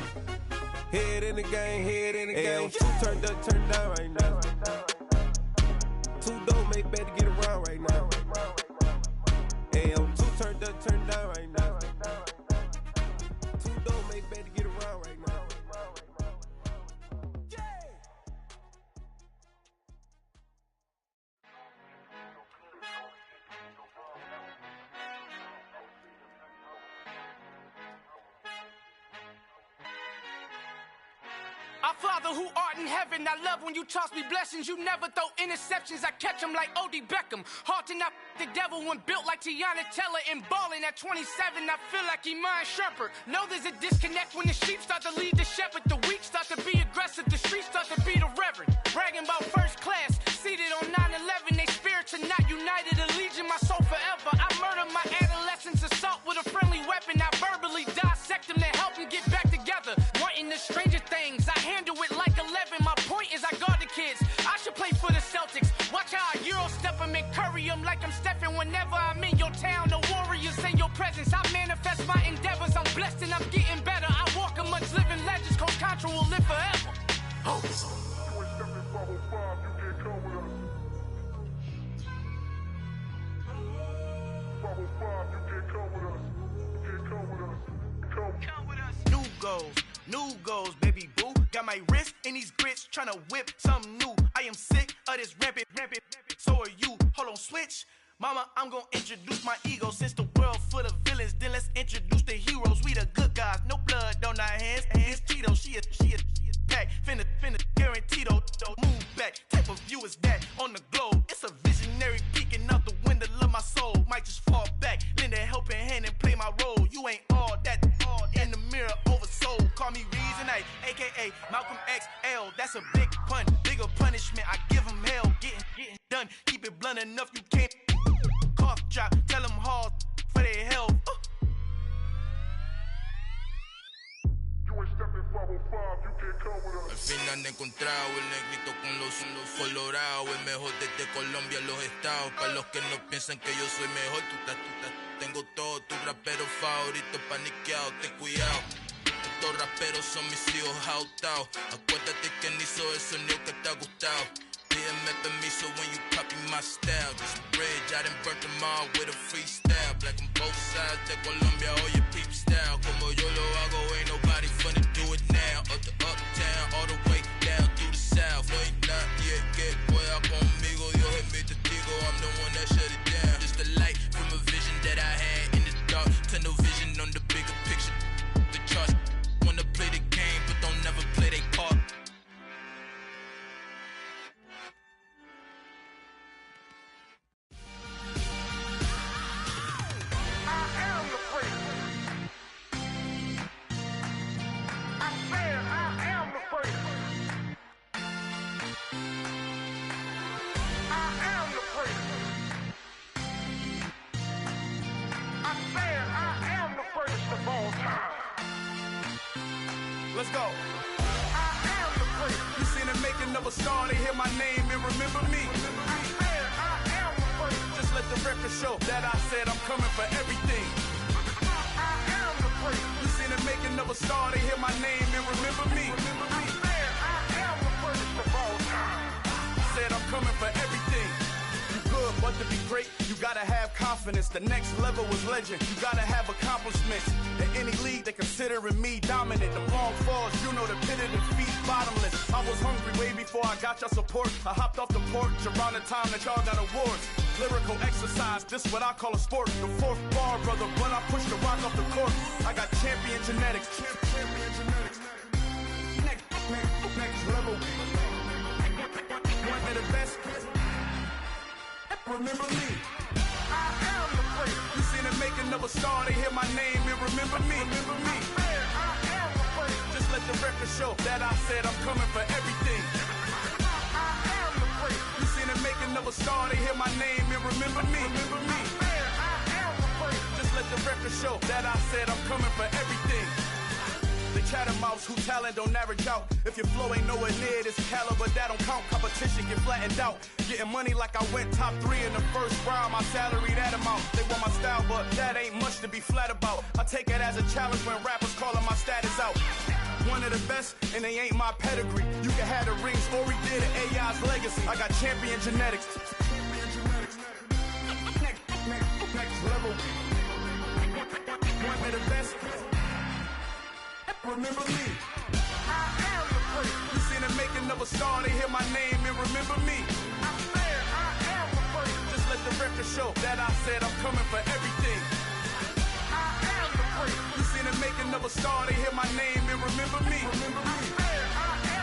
Speaker 10: Head in the game, head in the game. Two turned up, turned down right now. Two don't make better get around right now. Two turned up, turned down right now. Two don't make better get around right now.
Speaker 6: Our Father who art in heaven, I love when you toss me blessings. You never throw interceptions, I catch them like O.D. Beckham. Hard to not the devil when built like Tiana Teller and balling at 27. I feel like Iman Shumpert. Know there's a disconnect when the sheep start to lead the shepherd. The weak start to be aggressive, the streets start to be the reverend. Bragging about first class, seated on 9/11. They spirits are not united, a legion, my soul forever. I murder my adolescence, assault with a friendly weapon. I verbally dissect them to help them get back together. Wanting the stranger things, I handle it like 11. My point is I guard the kids. I should play for the Celtics. Watch how I Euro step them and curry them like I'm Stephen. Whenever I'm in your town, the Warriors in your presence. I manifest my endeavors. I'm blessed and I'm getting better. I walk amongst living legends. Coach Contra will live forever. Oh.
Speaker 9: New goals, baby boo. Got my wrist in these grits, tryna whip something new. I am sick of this rampant. So are you. Hold on, switch. Mama, I'm gonna introduce my ego. Since the world full of villains, then let's introduce the heroes. We the good guys, no blood on our hands. Hands Cheeto, she is back. Finna, guaranteed though. Move back. Type of view is that on the globe? It's a visionary peeking out the window of my soul. Might just fall back, lend a helping hand and play my role. You ain't all that in the mirror oversold. Call me Reason A, aka Malcolm XL. That's a big pun, bigger punishment. I give him hell, getting done. Keep it blunt enough, you can't cough drop. Tell them hard for their health.
Speaker 11: Al fin han encontrado el negrito con los colorados, el mejor desde Colombia a los estados. Para los que no piensan que yo soy mejor, tengo todo, tus raperos favoritos paniqueados, ten cuidado. Estos raperos son mis hijos jautados. Acuérdate que ni hizo el sonido que te ha gustado. Pídeme permiso when you copy my style. This bridge, I done burnt them all with a freestyle. Black on both sides de Colombia, oye peep style. Como yo lo hago, ain't nobody finna do it now. Up to uptown, all the way down through the south. No hay nadie que pueda conmigo, Dios es mi testigo. I'm the one that shut it down. Just the light from a vision that I had in the dark. Tunnel vision on the bigger picture. The charts wanna play the game, but don't never play their part.
Speaker 9: Let's go. You seen the making of a star, they hear my name and remember me. Just let the record show that I said I'm coming for everything. You seen the making of a star, they hear my name and remember me. Said I'm coming for everything. You good, but to be great, you gotta have confidence. The next level was legend. You gotta have accomplishments. In any league, they considering me dominant. The long falls, you know the pit of defeat, bottomless. I was hungry way before I got your support. I hopped off the porch around the time that y'all got awards. Lyrical exercise, this what I call a sport. The fourth bar, brother, when I push the rock off the court. I got champion genetics. Next level. One of the best. Remember me. I am the place. You seen the making of a star, they hear my name and remember me. Remember me. I am the place. Just let the record show that I said I'm coming for everything. I am the place. You seen the making of a star, they hear my name and remember me. Remember me. I am the place. Just let the record show that I said I'm coming for everything. The chattermouths who talent don't average out. If your flow ain't nowhere near this caliber, that don't count. Competition get flattened out. Getting money like I went top 3 in the first round. My salary that amount. They want my style, but that ain't much to be flat about. I take it as a challenge when rappers calling my status out. One of the best, and they ain't my pedigree. You can have the rings, or we did it, AI's legacy. I got champion genetics. Next level. One of the best. Remember me. I am the place. You seen the making of a star, they hear my name and remember me. I am the place. Just let the record show that I said I'm coming for everything. I am the place. You seen the making of a star, they hear my name and remember me. Remember me. I am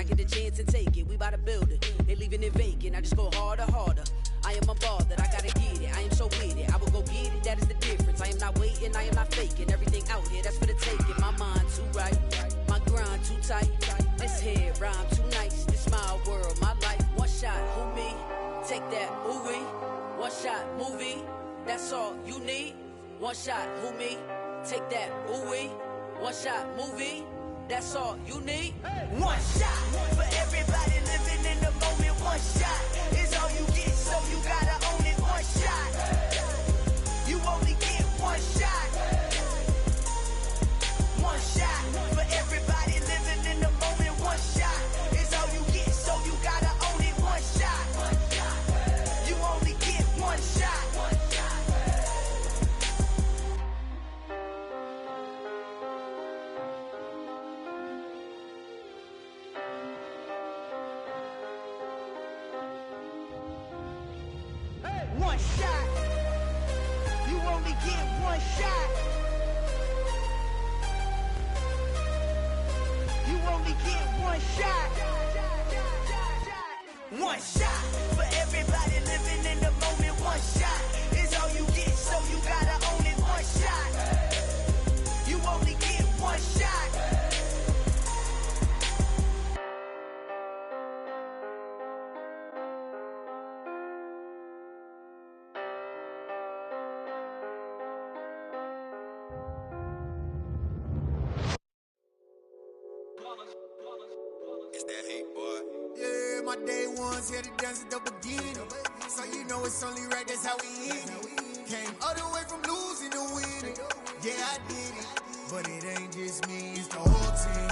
Speaker 13: I get a chance to take it, we bout to build it. They leaving it vacant, I just go harder, harder. I am unbothered, I gotta get it, I am so with it. I will go get it, that is the difference. I am not waiting, I am not faking. Everything out here, that's for the taking. My mind too right, my grind too tight. This head rhyme too nice, this my world, my life. One shot, who me? Take that, who we? One shot, movie, that's all you need. One shot, who me? Take that, who we? One shot, movie, that's all you need.
Speaker 15: One shot for everybody living in the moment. One shot is all you get, so you gotta own it. One shot, you only get one shot. One shot for everybody living in the moment. One shot is all you get, so you gotta own it. One shot, you only get one shot. One shot. You only get one shot. You only get one shot. One shot for everybody living in the moment. One shot is all you get, so you gotta own it. One shot. You only get one shot.
Speaker 4: It's that hate, boy.
Speaker 20: Yeah, my day ones here to dance at the beginning. So you know it's only right, that's how we end it. Came all the way from losing to winning. Yeah, I did it. But it ain't just me, it's the whole team.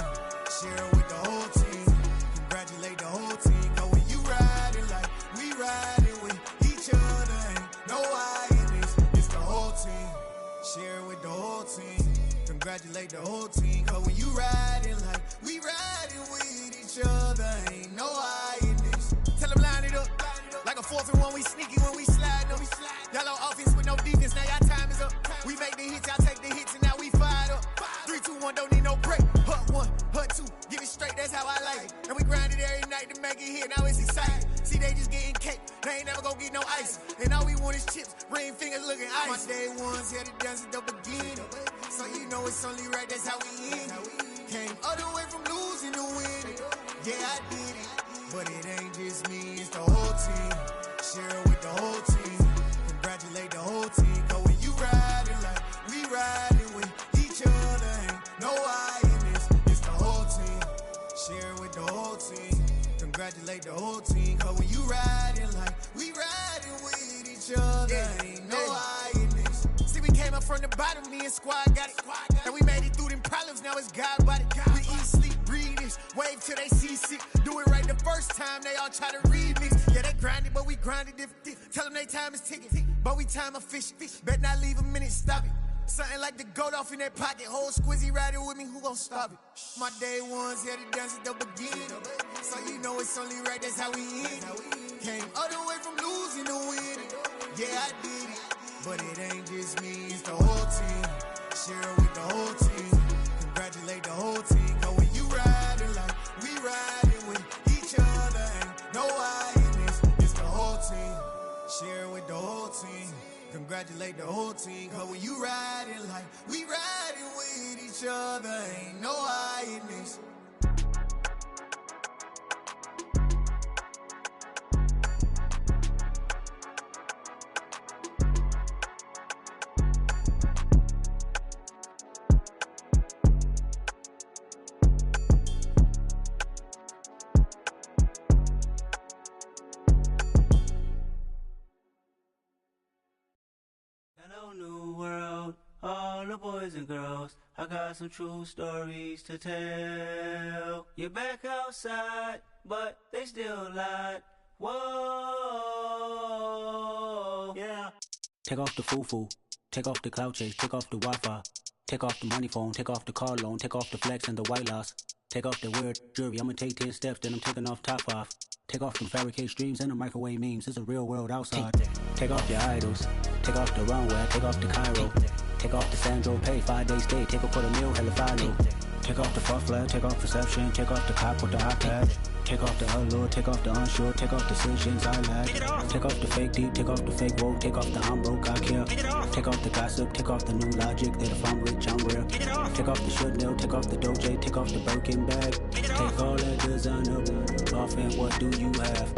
Speaker 20: Share it with the whole team. Congratulate the whole team. Cause when you riding like we riding with each other, ain't no I in this. It's the whole team. Share it with the whole team. Congratulate the whole team. Cause when you riding like we riding with each other, ain't no I in this. Tell them line it up. Like a 4th and 1, we sneaky when we slide them. Yellow offense with no defense, now y'all time is up. We make the hits, y'all take the hits, and now we fired up. 3, 2, 1, don't need no break. Hut 1, hut 2, give it straight, that's how I like it. And we grind it every night to make it hit, now it's exciting. See, they just getting cake, they ain't never gonna get no ice. And all we want is chips, ring fingers looking ice. My day ones here to dance at the beginning. So you know it's only right, that's how we end it. Came all the way from losing to winning. Yeah, I did it. But it ain't just me, it's the whole team. Share it with the whole team. Congratulate the whole team. Cause when you riding like we riding with each other, ain't no I in this. It's the whole team. Share it with the whole team. Congratulate the whole team. Cause when you riding like we riding with each other, ain't no I in this. See, we came up from the bottom, me and squad got it. And we made it through them problems, now it's God body. We eat, sleep, breathe this. Wave till they see sick. Do it right the first time, they all try to remix. Yeah, they grinded, but we grinded different. Tell them they time is ticking, but we time efficient. Bet not leave a minute, stop it. Something like the goat off in their pocket. Whole squizzy riding with me, who gon' stop it? My day ones here to dance at the beginning. So you know it's only right, that's how we end it. Came all the way from losing to winning. Yeah, I did it. But it ain't just me, it's the whole team. Share it with the whole team. Congratulate the whole team. Cause when you riding like we riding with each other, ain't no I in this. It's the whole team. Share it with the whole team. Congratulate the whole team. Cause when you riding like we riding with each other, ain't no I in this.
Speaker 16: Hello, new world, all the boys and girls. I got some true stories to tell. You're back outside, but they still lied. Whoa, yeah.
Speaker 17: Take off the foo-foo, take off the cloud chase, take off the Wi-Fi, take off the money phone, take off the car loan, take off the flex and the white loss, take off the weird jewelry. I'ma take 10 steps, then I'm taking off top off. Take off them fabricated streams and the microwave memes. It's a real world outside. Take off your idols. Take off the runway. Take off the Cairo. Take off the Sandro pay. 5 days stay. Take a quarter meal. Hella follow. Take off the far flag, take off perception, take off the cop with the iPad. Take off the allure, take off the unsure, take off decisions I lack. Take off the fake deep, take off the fake woke, take off the I'm broke, I care. Take off the gossip, take off the new logic that if I'm rich, I'm real. Take off the Chanel, take off the Doja, take off the Birkin bag. Take all that designer off and what do you have?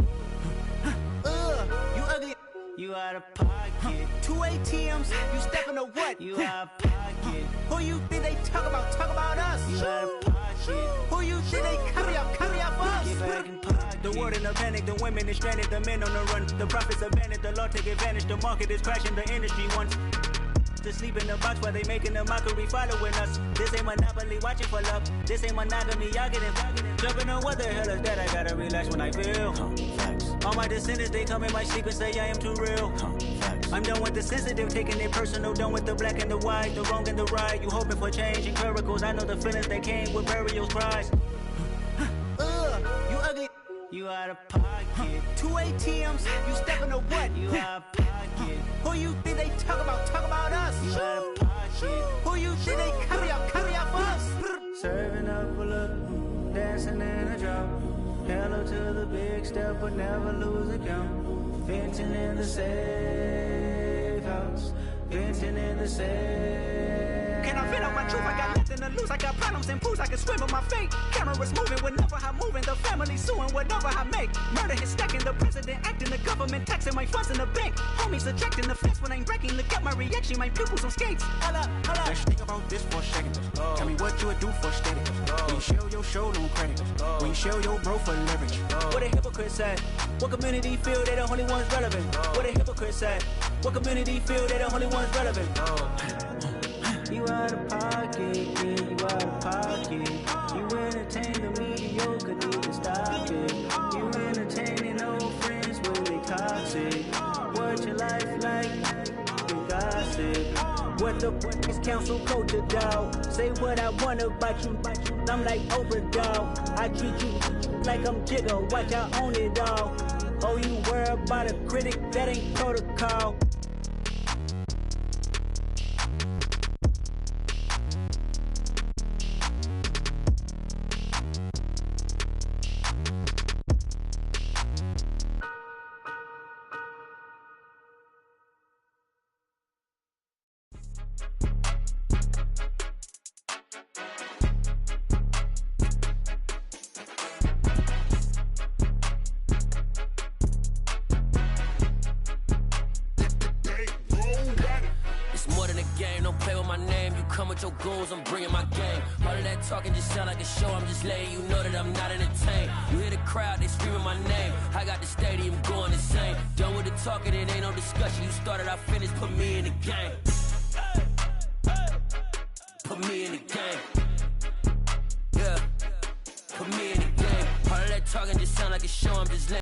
Speaker 16: You ugly. You out of pocket. 2 ATMs, you stepping to what? You out of pocket. Who you think they talk about? Talk about us. You out of pocket. Who you think they carry up for us? Get back in pocket. The world in a panic, the women is stranded, the men on the run. The profits abandoned, the law take advantage. The market is crashing, the industry wants to sleep in the box while they making a mockery following us. This ain't monopoly, watching for love. This ain't monogamy, y'all getting jumping on what the hell is that? I gotta relax when I feel. All my descendants, they come in my sleep and say I am too real. I'm done with the sensitive, taking it personal. Done with the black and the white, the wrong and the right. You hoping for change and miracles. I know the feelings that came with burial cries. You ugly. You out of pocket. 2 ATMs, you stepping to what? You out of pocket. Who you think they talk about? Talk about us. You out of pocket. Who you think they carry up for us? Serving up a look, dancing in a drop. Hello to the big step, but never lose a count. Venting in the safe house. Venting in the safe. Can I vent out my truth? I got nothing to lose. I got problems and pools. I can swim with my fate. Cameras moving whenever I'm moving. The family suing whatever I make. Murder is stacking. The president acting. The government taxing my funds in the bank. Homies ejecting the fence when I'm breaking. Look at my reaction. My pupils on skates. Hold up.
Speaker 18: Let's think about this for a second. Tell me what you would do for static. When you show your show, no credit. When you show your bro for leverage.
Speaker 16: What a hypocrite said. What community feel they the only ones relevant? What a hypocrite said. What community feel they the only ones relevant? You out of pocket, yeah, you out of pocket. You entertain the mediocre, need to stop it. You entertaining old friends when they toxic. What your life like? You gossip. What the fuck is council culture, dog? Say what I want about you. I'm like overdog. I treat you like I'm Jigga. Watch I own it all. Oh, you worry about a critic? That ain't protocol.
Speaker 8: Your goals, I'm bringing my game. All of that talking just sound like a show. I'm just letting you know that I'm not entertained. You hear the crowd, they screaming my name. I got the stadium going insane. Done with the talking, it ain't no discussion. You started, I finished, put me in the game. Put me in the game. Yeah, put me in the game. All of that talking just sound like a show. I'm just letting